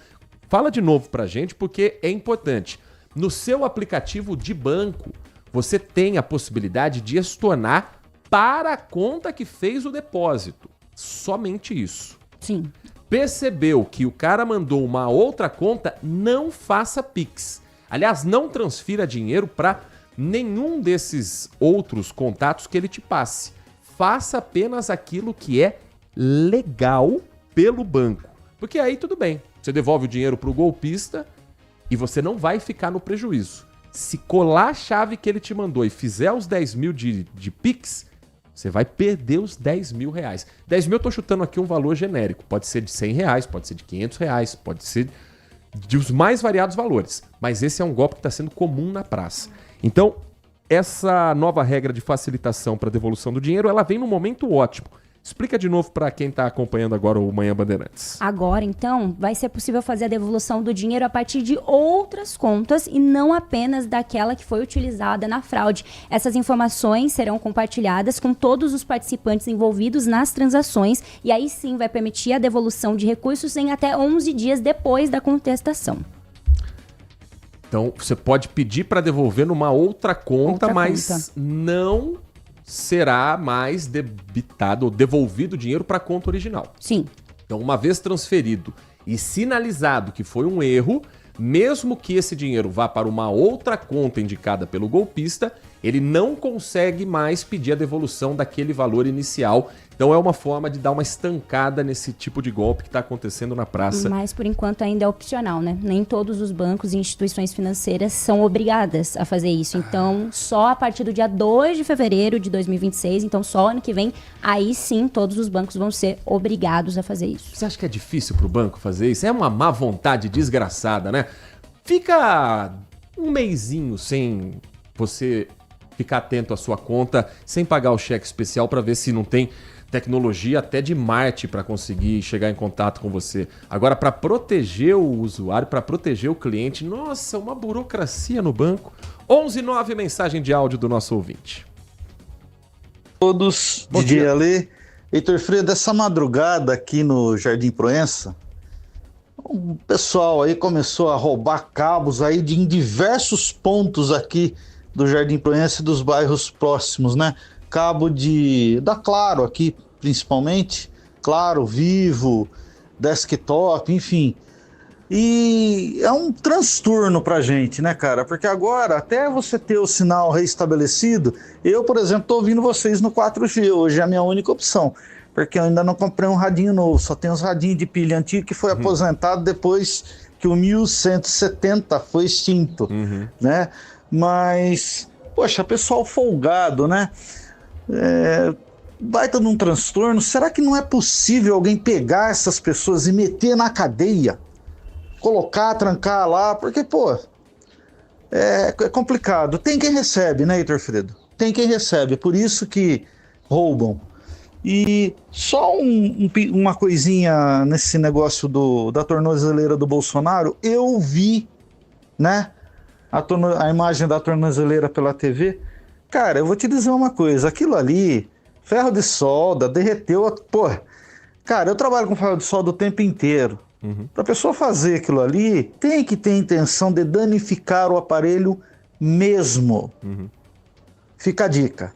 Fala de novo pra gente, porque é importante. No seu aplicativo de banco, você tem a possibilidade de estornar para a conta que fez o depósito. Somente isso. Sim. Percebeu que o cara mandou uma outra conta, não faça Pix. Aliás, não transfira dinheiro para nenhum desses outros contatos que ele te passe. Faça apenas aquilo que é legal pelo banco. Porque aí tudo bem. Você devolve o dinheiro para o golpista e você não vai ficar no prejuízo. Se colar a chave que ele te mandou e fizer os 10 mil de Pix, você vai perder os 10 mil reais. 10 mil eu tô chutando aqui um valor genérico. Pode ser de 100 reais, pode ser de 500 reais, pode ser de os mais variados valores. Mas esse é um golpe que está sendo comum na praça. Então, essa nova regra de facilitação para devolução do dinheiro, ela vem num momento ótimo. Explica de novo para quem está acompanhando agora o Manhã Bandeirantes. Agora, então, vai ser possível fazer a devolução do dinheiro a partir de outras contas e não apenas daquela que foi utilizada na fraude. Essas informações serão compartilhadas com todos os participantes envolvidos nas transações e aí sim vai permitir a devolução de recursos em até 11 dias depois da contestação. Então, você pode pedir para devolver numa outra conta, mas não será mais debitado ou devolvido o dinheiro para a conta original. Sim. Então, uma vez transferido e sinalizado que foi um erro, mesmo que esse dinheiro vá para uma outra conta indicada pelo golpista, ele não consegue mais pedir a devolução daquele valor inicial. Então é uma forma de dar uma estancada nesse tipo de golpe que está acontecendo na praça. Mas por enquanto ainda é opcional, né? Nem todos os bancos e instituições financeiras são obrigadas a fazer isso. Então só a partir do dia 2 de fevereiro de 2026, então só ano que vem, aí sim todos os bancos vão ser obrigados a fazer isso. Você acha que é difícil para o banco fazer isso? É uma má vontade desgraçada, né? Fica um mesinho sem você ficar atento à sua conta, sem pagar o cheque especial para ver se não tem tecnologia até de Marte para conseguir chegar em contato com você. Agora, para proteger o usuário, para proteger o cliente, nossa, uma burocracia no banco. 11:09, mensagem de áudio do nosso ouvinte. Todos, DJ Ale, Heitor Freire, essa madrugada aqui no Jardim Proença, o pessoal aí começou a roubar cabos aí em diversos pontos aqui do Jardim Proença e dos bairros próximos, né? Cabo da Claro aqui, principalmente, Claro, Vivo, Desktop, enfim. E é um transtorno pra gente, né, cara? Porque agora, até você ter o sinal reestabelecido, eu, por exemplo, tô ouvindo vocês no 4G, hoje é a minha única opção, porque eu ainda não comprei um radinho novo, só tem uns radinhos de pilha antigo que foi aposentado depois que o 1170 foi extinto, né? Mas, poxa, pessoal folgado, né? Baita num transtorno. Será que não é possível alguém pegar essas pessoas e meter na cadeia? Colocar, trancar lá, porque, pô, é complicado. Tem quem recebe, né, Heitor Fredo? Tem quem recebe, por isso que roubam. E só uma coisinha nesse negócio da tornozeleira do Bolsonaro, eu vi, né, a imagem da tornozeleira pela TV. Cara, eu vou te dizer uma coisa, aquilo ali, ferro de solda, derreteu, pô, cara, eu trabalho com ferro de solda o tempo inteiro. Pra pessoa fazer aquilo ali, tem que ter intenção de danificar o aparelho mesmo. Fica a dica.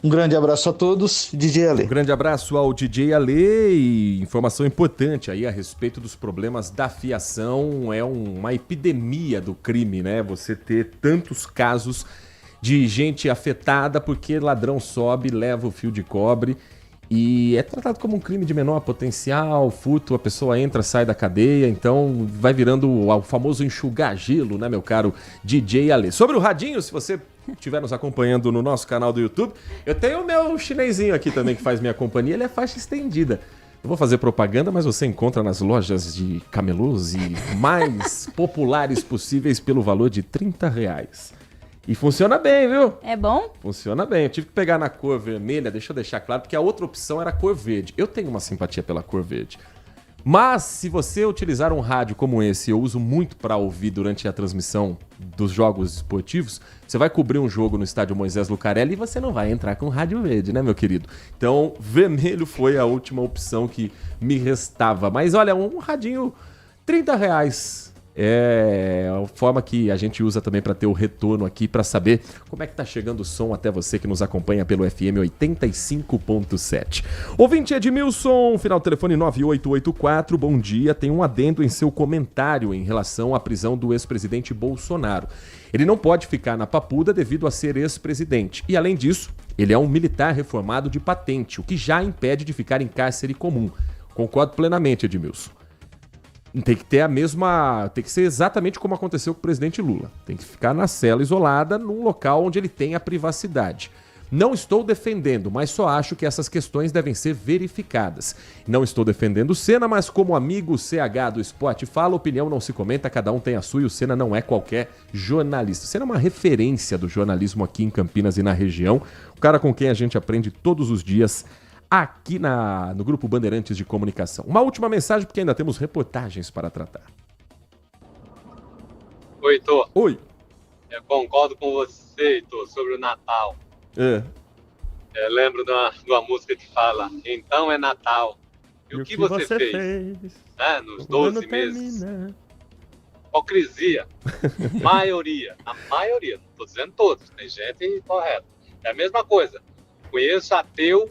Um grande abraço a todos, DJ Ale. Um grande abraço ao DJ Ale e informação importante aí a respeito dos problemas da fiação. É uma epidemia do crime, né? Você ter tantos casos de gente afetada porque ladrão sobe, leva o fio de cobre e é tratado como um crime de menor potencial, furto, a pessoa entra, sai da cadeia, então vai virando o famoso enxugar gelo, né, meu caro DJ Ale. Sobre o radinho, se você estiver nos acompanhando no nosso canal do YouTube, eu tenho o meu chinesinho aqui também que faz minha companhia, ele é faixa estendida. Eu vou fazer propaganda, mas você encontra nas lojas de camelôs e mais populares possíveis pelo valor de R$30. E funciona bem, viu? É bom? Funciona bem. Eu tive que pegar na cor vermelha, deixa eu deixar claro, porque a outra opção era a cor verde. Eu tenho uma simpatia pela cor verde. Mas, se você utilizar um rádio como esse, eu uso muito para ouvir durante a transmissão dos jogos esportivos, você vai cobrir um jogo no estádio Moisés Lucarelli e você não vai entrar com rádio verde, né, meu querido? Então, vermelho foi a última opção que me restava. Mas, olha, um radinho, R$30. É a forma que a gente usa também para ter o retorno aqui, para saber como é que tá chegando o som até você que nos acompanha pelo FM 85.7. Ouvinte Edmilson, final do telefone 9884, bom dia. Tem um adendo em seu comentário em relação à prisão do ex-presidente Bolsonaro. Ele não pode ficar na papuda devido a ser ex-presidente. E além disso, ele é um militar reformado de patente, o que já impede de ficar em cárcere comum. Concordo plenamente, Edmilson. Tem que ter tem que ser exatamente como aconteceu com o presidente Lula. Tem que ficar na cela isolada, num local onde ele tem a privacidade. Não estou defendendo, mas só acho que essas questões devem ser verificadas. Não estou defendendo o Senna, mas como amigo CH do esporte fala, opinião não se comenta, cada um tem a sua e o Senna não é qualquer jornalista. O Senna é uma referência do jornalismo aqui em Campinas e na região, o cara com quem a gente aprende todos os dias aqui no Grupo Bandeirantes de Comunicação. Uma última mensagem, porque ainda temos reportagens para tratar. Oi, Heitor. Oi. Eu concordo com você, Heitor, sobre o Natal. Eu lembro de uma música que fala, então é Natal. E o que você fez? Né, nos 12 meses? Hipocrisia. A maioria, não estou dizendo todos, tem gente incorreta. É a mesma coisa. Conheço ateu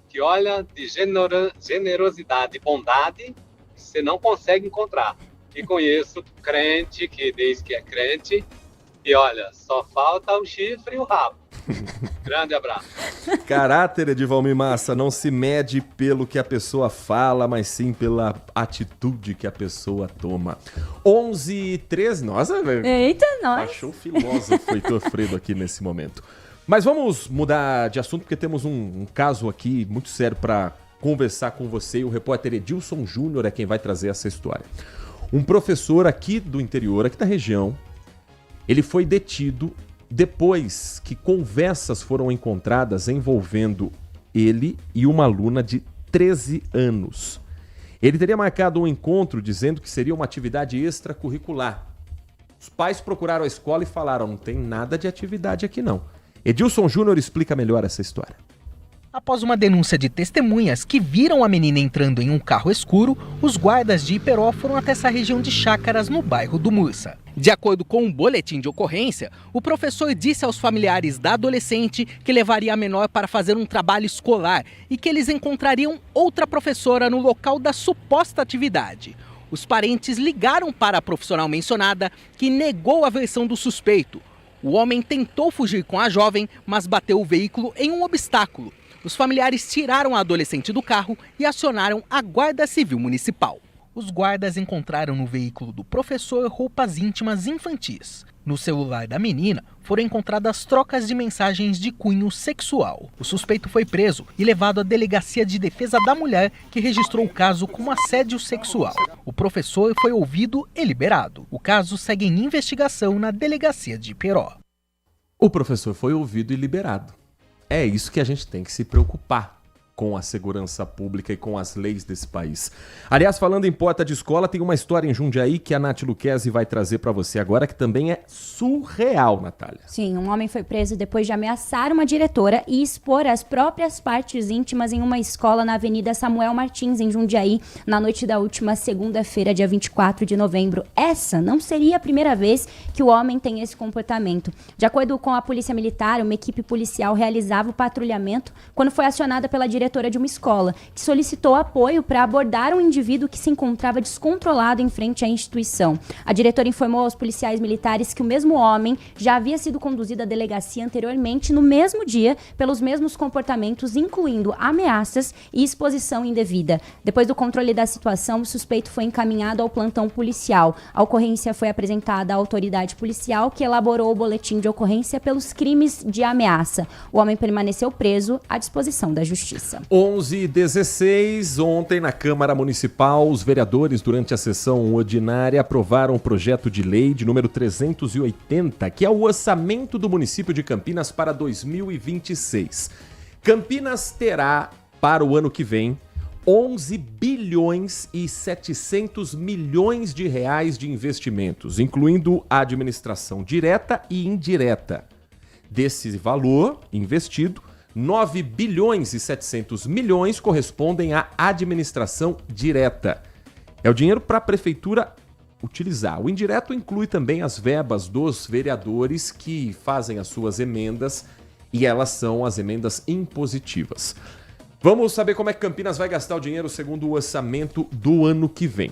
que olha de generosidade e bondade que você não consegue encontrar. E conheço crente que diz que é crente e olha, só falta o chifre e o rabo. Grande abraço. Caráter, Edivalmir Massa, não se mede pelo que a pessoa fala, mas sim pela atitude que a pessoa toma. 11h13, nossa, velho. Eita, nós. Achou o filósofo Heitor Fredo aqui nesse momento. Mas vamos mudar de assunto, porque temos um caso aqui muito sério para conversar com você. E o repórter Edilson Júnior é quem vai trazer essa história. Um professor aqui do interior, aqui da região, ele foi detido depois que conversas foram encontradas envolvendo ele e uma aluna de 13 anos. Ele teria marcado um encontro dizendo que seria uma atividade extracurricular. Os pais procuraram a escola e falaram, não tem nada de atividade aqui não. Edilson Júnior explica melhor essa história. Após uma denúncia de testemunhas que viram a menina entrando em um carro escuro, os guardas de Iperó foram até essa região de chácaras no bairro do Mursa. De acordo com um boletim de ocorrência, o professor disse aos familiares da adolescente que levaria a menor para fazer um trabalho escolar e que eles encontrariam outra professora no local da suposta atividade. Os parentes ligaram para a profissional mencionada, que negou a versão do suspeito. O homem tentou fugir com a jovem, mas bateu o veículo em um obstáculo. Os familiares tiraram a adolescente do carro e acionaram a Guarda Civil Municipal. Os guardas encontraram no veículo do professor roupas íntimas infantis. No celular da menina foram encontradas trocas de mensagens de cunho sexual. O suspeito foi preso e levado à Delegacia de Defesa da Mulher, que registrou o caso como assédio sexual. O professor foi ouvido e liberado. O caso segue em investigação na Delegacia de Iperó. O professor foi ouvido e liberado. É isso que a gente tem que se preocupar com a segurança pública e com as leis desse país. Aliás, falando em porta de escola, tem uma história em Jundiaí que a Nath Luquezzi vai trazer para você agora, que também é surreal, Natália. Sim, um homem foi preso depois de ameaçar uma diretora e expor as próprias partes íntimas em uma escola na Avenida Samuel Martins, em Jundiaí, na noite da última segunda-feira, dia 24 de novembro. Essa não seria a primeira vez que o homem tem esse comportamento. De acordo com a Polícia Militar, uma equipe policial realizava o patrulhamento quando foi acionada pela diretora de uma escola, que solicitou apoio para abordar um indivíduo que se encontrava descontrolado em frente à instituição. A diretora informou aos policiais militares que o mesmo homem já havia sido conduzido à delegacia anteriormente no mesmo dia pelos mesmos comportamentos, incluindo ameaças e exposição indevida. Depois do controle da situação, o suspeito foi encaminhado ao plantão policial. A ocorrência foi apresentada à autoridade policial, que elaborou o boletim de ocorrência pelos crimes de ameaça. O homem permaneceu preso à disposição da justiça. 11h16, ontem na Câmara Municipal, os vereadores, durante a sessão ordinária, aprovaram o projeto de lei de número 380, que é o orçamento do município de Campinas para 2026. Campinas terá, para o ano que vem, 11 bilhões e 700 milhões de reais de investimentos, incluindo a administração direta e indireta. Desse valor investido, 9 bilhões e 700 milhões correspondem à administração direta. É o dinheiro para a prefeitura utilizar. O indireto inclui também as verbas dos vereadores que fazem as suas emendas e elas são as emendas impositivas. Vamos saber como é que Campinas vai gastar o dinheiro segundo o orçamento do ano que vem.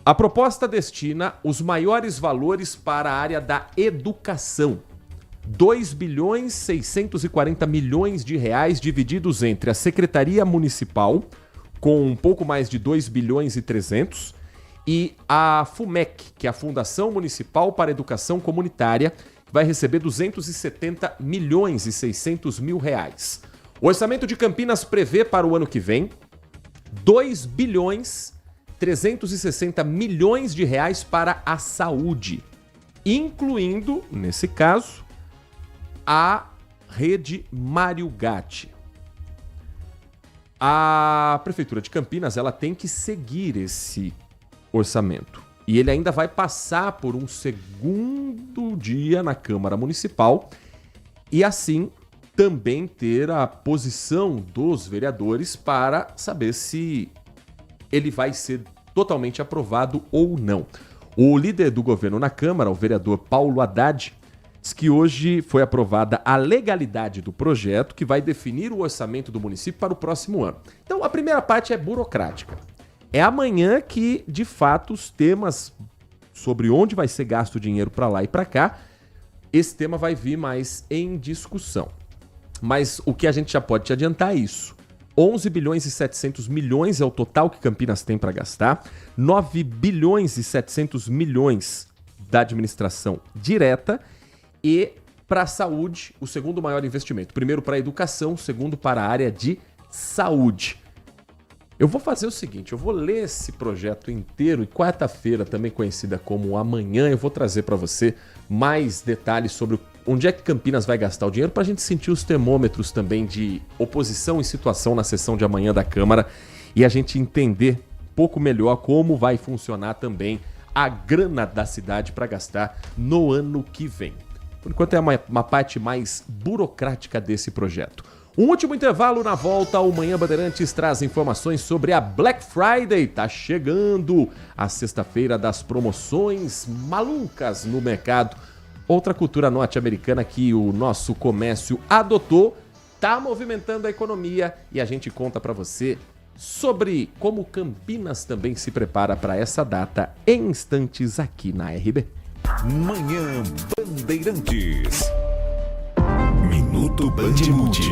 A proposta destina os maiores valores para a área da educação. 2 bilhões 640 milhões de reais divididos entre a Secretaria Municipal, com um pouco mais de 2 bilhões e 300, e a FUMEC, que é a Fundação Municipal para a Educação Comunitária, que vai receber 270 milhões e 600 mil reais. O orçamento de Campinas prevê para o ano que vem 2 bilhões 360 milhões de reais para a saúde, incluindo, nesse caso, a rede Mário Gatti. A Prefeitura de Campinas ela tem que seguir esse orçamento. E ele ainda vai passar por um segundo dia na Câmara Municipal e, assim, também ter a posição dos vereadores para saber se ele vai ser totalmente aprovado ou não. O líder do governo na Câmara, o vereador Paulo Haddad, diz que hoje foi aprovada a legalidade do projeto que vai definir o orçamento do município para o próximo ano. Então, a primeira parte é burocrática. É amanhã que, de fato, os temas sobre onde vai ser gasto o dinheiro para lá e para cá, esse tema vai vir mais em discussão. Mas o que a gente já pode te adiantar é isso. 11 bilhões e 700 milhões é o total que Campinas tem para gastar. 9 bilhões e 700 milhões da administração direta. E para a saúde, o segundo maior investimento. Primeiro para a educação, segundo para a área de saúde. Eu vou fazer o seguinte, eu vou ler esse projeto inteiro e quarta-feira, também conhecida como amanhã, eu vou trazer para você mais detalhes sobre onde é que Campinas vai gastar o dinheiro para a gente sentir os termômetros também de oposição e situação na sessão de amanhã da Câmara e a gente entender um pouco melhor como vai funcionar também a grana da cidade para gastar no ano que vem. Por enquanto é uma parte mais burocrática desse projeto. Um último intervalo, na volta, o Manhã Bandeirantes traz informações sobre a Black Friday. Tá chegando a sexta-feira das promoções malucas no mercado. Outra cultura norte-americana que o nosso comércio adotou, tá movimentando a economia e a gente conta para você sobre como Campinas também se prepara para essa data em instantes aqui na RB. Manhã Bandeirantes. Minuto Bandimulti.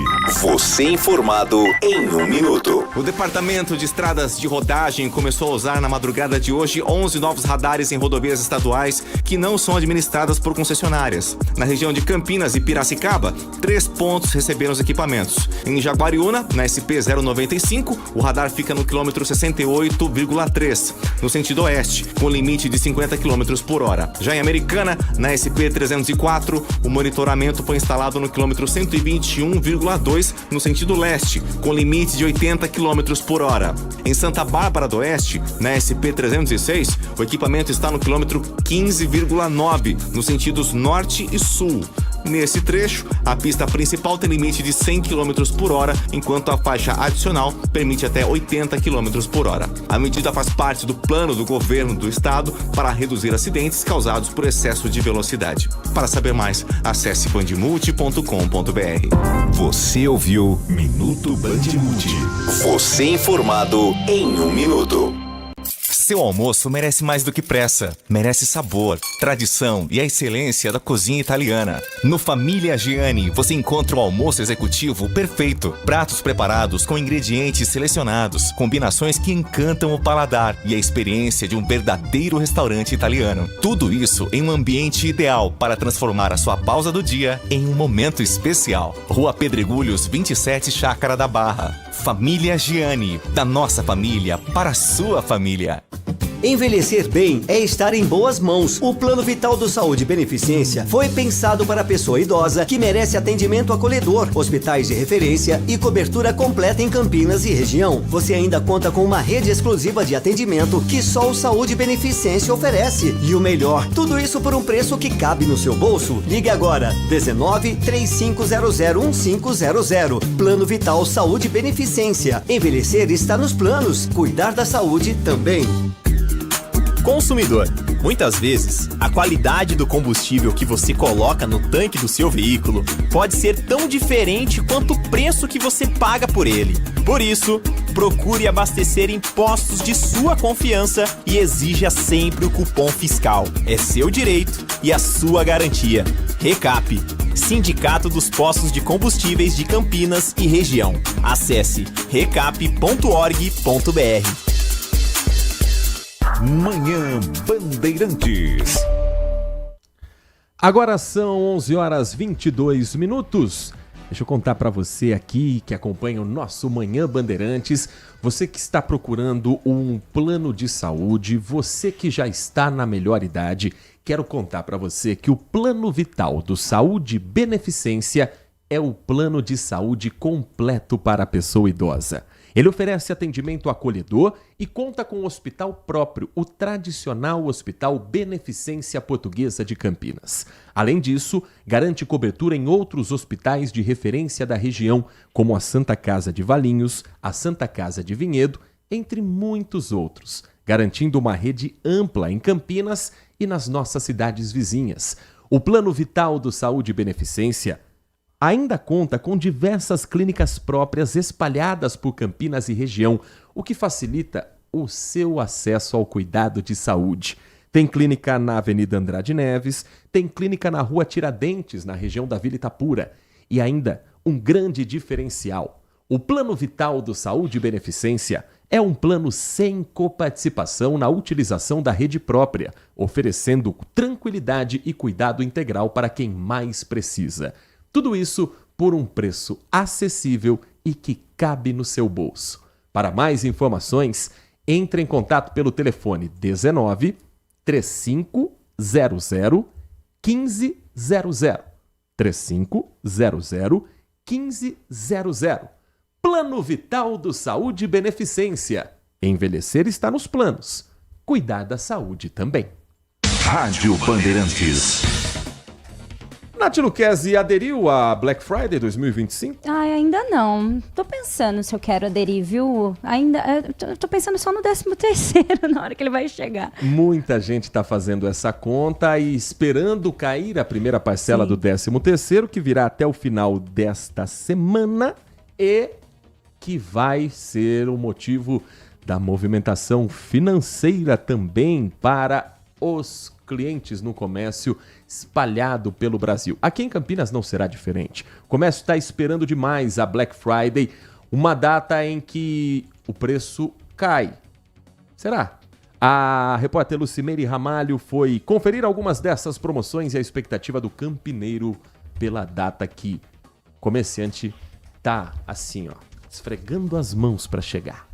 Você informado em 1 minuto. O Departamento de Estradas de Rodagem começou a usar na madrugada de hoje 11 novos radares em rodovias estaduais que não são administradas por concessionárias. Na região de Campinas e Piracicaba, 3 pontos receberam os equipamentos. Em Jaguariúna, na SP-095, o radar fica no quilômetro 68,3, no sentido oeste, com limite de 50 km por hora. Já em Americana, na SP-304, o monitoramento foi instalado no quilômetro 121,2 no sentido leste, com limite de 80 km por hora. Em Santa Bárbara do Oeste, na SP-306, o equipamento está no quilômetro 15,9 nos sentidos norte e sul. Nesse trecho, a pista principal tem limite de 100 km por hora, enquanto a faixa adicional permite até 80 km por hora. A medida faz parte do plano do governo do estado para reduzir acidentes causados por excesso de velocidade. Para saber mais, acesse bandimulti.com.br. Você ouviu Minuto Bandimulti. Você informado em 1 minuto. Seu almoço merece mais do que pressa. Merece sabor, tradição e a excelência da cozinha italiana. No Família Giani, você encontra o almoço executivo perfeito. Pratos preparados com ingredientes selecionados, combinações que encantam o paladar e a experiência de um verdadeiro restaurante italiano. Tudo isso em um ambiente ideal para transformar a sua pausa do dia em um momento especial. Rua Pedregulhos, 27, Chácara da Barra. Família Giani, da nossa família para a sua família. Envelhecer bem é estar em boas mãos. O Plano Vital do Saúde e Beneficência foi pensado para a pessoa idosa que merece atendimento acolhedor, hospitais de referência e cobertura completa em Campinas e região. Você ainda conta com uma rede exclusiva de atendimento que só o Saúde e Beneficência oferece. E o melhor, tudo isso por um preço que cabe no seu bolso. Ligue agora, 19-3500-1500. Plano Vital Saúde e Beneficência. Envelhecer está nos planos, cuidar da saúde também. consumidor. Muitas vezes, a qualidade do combustível que você coloca no tanque do seu veículo pode ser tão diferente quanto o preço que você paga por ele. Por isso, procure abastecer em postos de sua confiança e exija sempre o cupom fiscal. É seu direito e a sua garantia. Recap, Sindicato dos Postos de Combustíveis de Campinas e Região. Acesse recap.org.br. Manhã Bandeirantes. Agora são 11h22. Deixa eu contar para você aqui que acompanha o nosso Manhã Bandeirantes, você que está procurando um plano de saúde, você que já está na melhor idade, quero contar para você que o Plano Vital do Saúde Beneficência é o plano de saúde completo para a pessoa idosa. Ele oferece atendimento acolhedor e conta com um hospital próprio, o tradicional Hospital Beneficência Portuguesa de Campinas. Além disso, garante cobertura em outros hospitais de referência da região, como a Santa Casa de Valinhos, a Santa Casa de Vinhedo, entre muitos outros, garantindo uma rede ampla em Campinas e nas nossas cidades vizinhas. O Plano Vital do Saúde Beneficência ainda conta com diversas clínicas próprias espalhadas por Campinas e região, o que facilita o seu acesso ao cuidado de saúde. Tem clínica na Avenida Andrade Neves, tem clínica na Rua Tiradentes, na região da Vila Itapura. E ainda um grande diferencial: o Plano Vital do Saúde Beneficência é um plano sem coparticipação na utilização da rede própria, oferecendo tranquilidade e cuidado integral para quem mais precisa. Tudo isso por um preço acessível e que cabe no seu bolso. Para mais informações, entre em contato pelo telefone 19 3500 1500. 3500 1500. Plano Vital do Saúde Beneficência. Envelhecer está nos planos. Cuidar da saúde também. Rádio Bandeirantes. Nath Luquezzi aderiu a Black Friday 2025? Ainda não. Tô pensando se eu quero aderir, viu? Tô pensando só no 13º, na hora que ele vai chegar. Muita gente está fazendo essa conta e esperando cair a primeira parcela do 13º, que virá até o final desta semana e que vai ser o motivo da movimentação financeira também para os clientes no comércio espalhado pelo Brasil. Aqui em Campinas não será diferente. O comércio está esperando demais a Black Friday, uma data em que o preço cai. Será? A repórter Lucimeire Ramalho foi conferir algumas dessas promoções e a expectativa do campineiro pela data que o comerciante tá assim, esfregando as mãos para chegar.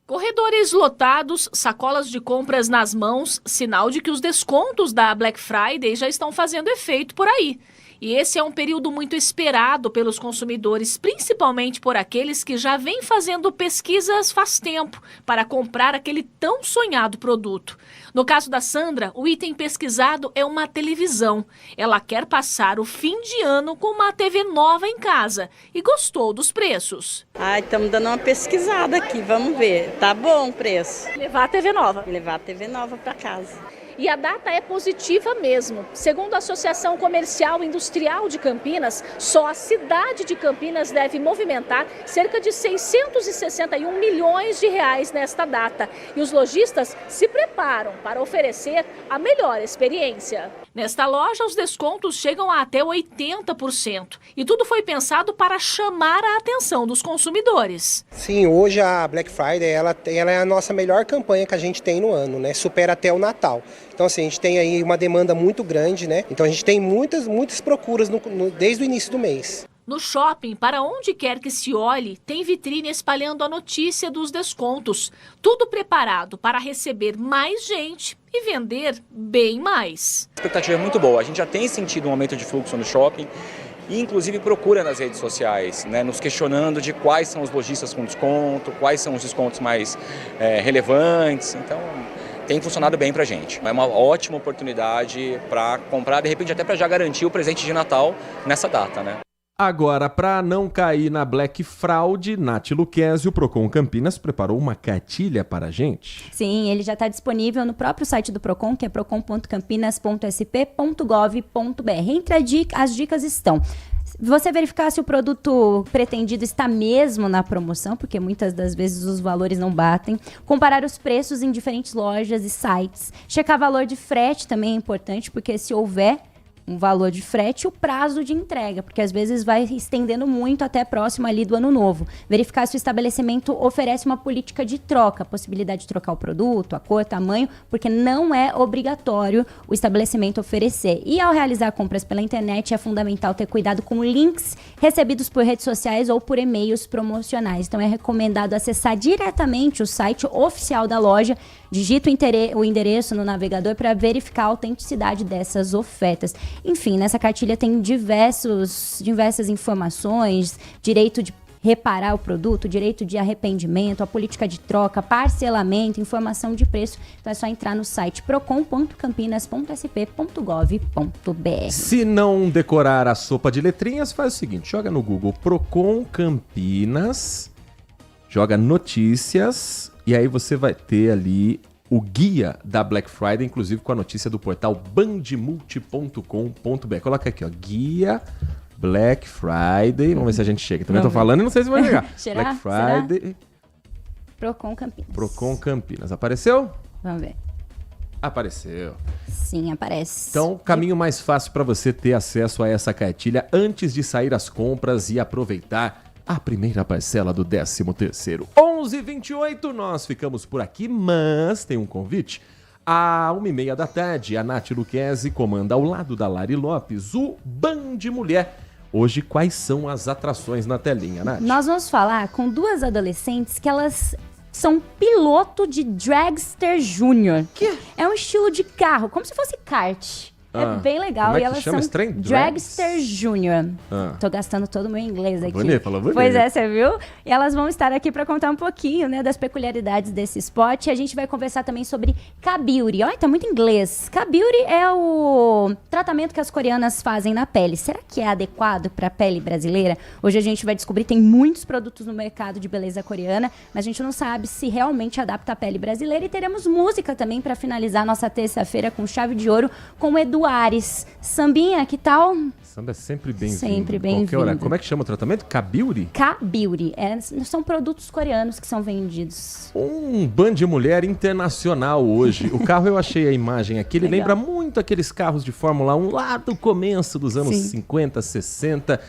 Corredores lotados, sacolas de compras nas mãos, sinal de que os descontos da Black Friday já estão fazendo efeito por aí. E esse é um período muito esperado pelos consumidores, principalmente por aqueles que já vêm fazendo pesquisas faz tempo para comprar aquele tão sonhado produto. No caso da Sandra, o item pesquisado é uma televisão. Ela quer passar o fim de ano com uma TV nova em casa e gostou dos preços. Estamos dando uma pesquisada aqui, vamos ver. Tá bom o preço. Levar a TV nova. Levar a TV nova para casa. E a data é positiva mesmo. Segundo a Associação Comercial e Industrial de Campinas, só a cidade de Campinas deve movimentar cerca de 661 milhões de reais nesta data. E os lojistas se preparam para oferecer a melhor experiência. Nesta loja, os descontos chegam a até 80%. E tudo foi pensado para chamar a atenção dos consumidores. Sim, hoje a Black Friday ela é a nossa melhor campanha que a gente tem no ano, né? Supera até o Natal. Então, assim, a gente tem aí uma demanda muito grande, né? Então, a gente tem muitas procuras desde o início do mês. No shopping, para onde quer que se olhe, tem vitrine espalhando a notícia dos descontos. Tudo preparado para receber mais gente e vender bem mais. A expectativa é muito boa. A gente já tem sentido um aumento de fluxo no shopping e, inclusive, procura nas redes sociais, né? Nos questionando de quais são os lojistas com desconto, quais são os descontos mais relevantes. Então, tem funcionado bem pra gente. É uma ótima oportunidade para comprar, de repente até para já garantir o presente de Natal nessa data, né? Agora, para não cair na Black Fraud, Nath Luquezzi, o Procon Campinas, preparou uma cartilha para a gente. Sim, ele já está disponível no próprio site do Procon, que é procon.campinas.sp.gov.br. Entre as dicas estão: você verificar se o produto pretendido está mesmo na promoção, porque muitas das vezes os valores não batem. Comparar os preços em diferentes lojas e sites. Checar valor de frete também é importante, porque se houver um valor de frete, o prazo de entrega, porque às vezes vai estendendo muito até próximo ali do ano novo. Verificar se o estabelecimento oferece uma política de troca, possibilidade de trocar o produto, a cor, tamanho, porque não é obrigatório o estabelecimento oferecer. E ao realizar compras pela internet, é fundamental ter cuidado com links recebidos por redes sociais ou por e-mails promocionais. Então é recomendado acessar diretamente o site oficial da loja, digita o endereço no navegador para verificar a autenticidade dessas ofertas. Enfim, nessa cartilha tem diversas informações, direito de reparar o produto, direito de arrependimento, a política de troca, parcelamento, informação de preço. Então é só entrar no site procon.campinas.sp.gov.br. Se não decorar a sopa de letrinhas, faz o seguinte, joga no Google Procon Campinas, joga notícias e aí você vai ter ali o guia da Black Friday, inclusive com a notícia do portal bandmulti.com.br. Coloca aqui, ó, guia Black Friday. Vamos ver se a gente chega. Também tô falando e não sei se vai chegar. Black Friday. Será? Procon Campinas. Procon Campinas. Apareceu? Vamos ver. Apareceu. Sim, aparece. Então, caminho mais fácil para você ter acesso a essa cartilha antes de sair às compras e aproveitar a primeira parcela do 13º. 11h28, nós ficamos por aqui, mas tem um convite. À 1h30 da tarde, a Nath Luquezzi comanda ao lado da Lari Lopes o Band Mulher. Hoje, quais são as atrações na telinha, Nath? Nós vamos falar com duas adolescentes que elas são piloto de Dragster Júnior. Que é um estilo de carro, como se fosse kart. É bem legal. Como é que e elas chama são Dragster Júnior. Tô gastando todo o meu inglês aqui. Falou bonito. Pois é, você viu? E elas vão estar aqui para contar um pouquinho, né, das peculiaridades desse esporte. E a gente vai conversar também sobre K-Beauty. Olha, tá muito inglês. K-Beauty é o tratamento que as coreanas fazem na pele. Será que é adequado para a pele brasileira? Hoje a gente vai descobrir, tem muitos produtos no mercado de beleza coreana, mas a gente não sabe se realmente adapta à pele brasileira. E teremos música também para finalizar nossa terça-feira com chave de ouro com o Edu Ares. Sambinha, que tal? Samba é sempre bem-vindo. Sempre bem-vindo. Como é que chama o tratamento? K-Beauty? K-Beauty. São produtos coreanos que são vendidos. Um Band Mulher internacional hoje. O carro, eu achei a imagem aqui, ele lembra muito aqueles carros de Fórmula 1 lá do começo dos anos 50, 60.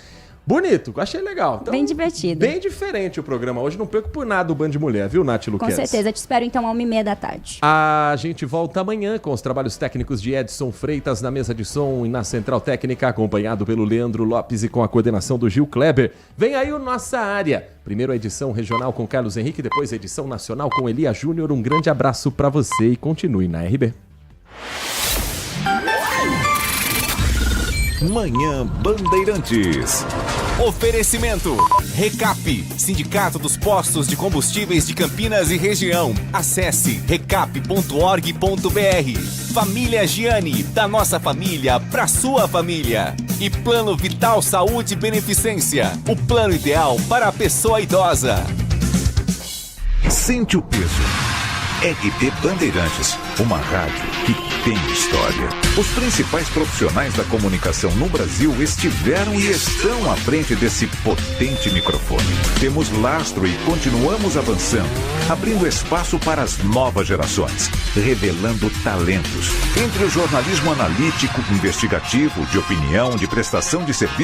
Bonito, achei legal. Então, bem divertido. Bem diferente o programa hoje, não perco por nada o Band Mulher, viu, Nath Luquezzi? Com certeza, te espero então às 1h30 da tarde. A gente volta amanhã com os trabalhos técnicos de Edson Freitas na mesa de som e na central técnica, acompanhado pelo Leandro Lopes e com a coordenação do Gil Kleber. Vem aí o Nossa Área. Primeiro a edição regional com Carlos Henrique, depois a edição nacional com Elia Júnior. Um grande abraço pra você e continue na RB. Manhã Bandeirantes. Oferecimento. Recap, Sindicato dos Postos de Combustíveis de Campinas e Região. Acesse recap.org.br. Família Giani, da nossa família pra sua família. E Plano Vital Saúde Beneficência, o plano ideal para a pessoa idosa. Sente o peso. RB Bandeirantes, uma rádio que tem história. Os principais profissionais da comunicação no Brasil estiveram e estão à frente desse potente microfone. Temos lastro e continuamos avançando, abrindo espaço para as novas gerações, revelando talentos. Entre o jornalismo analítico, investigativo, de opinião, de prestação de serviço,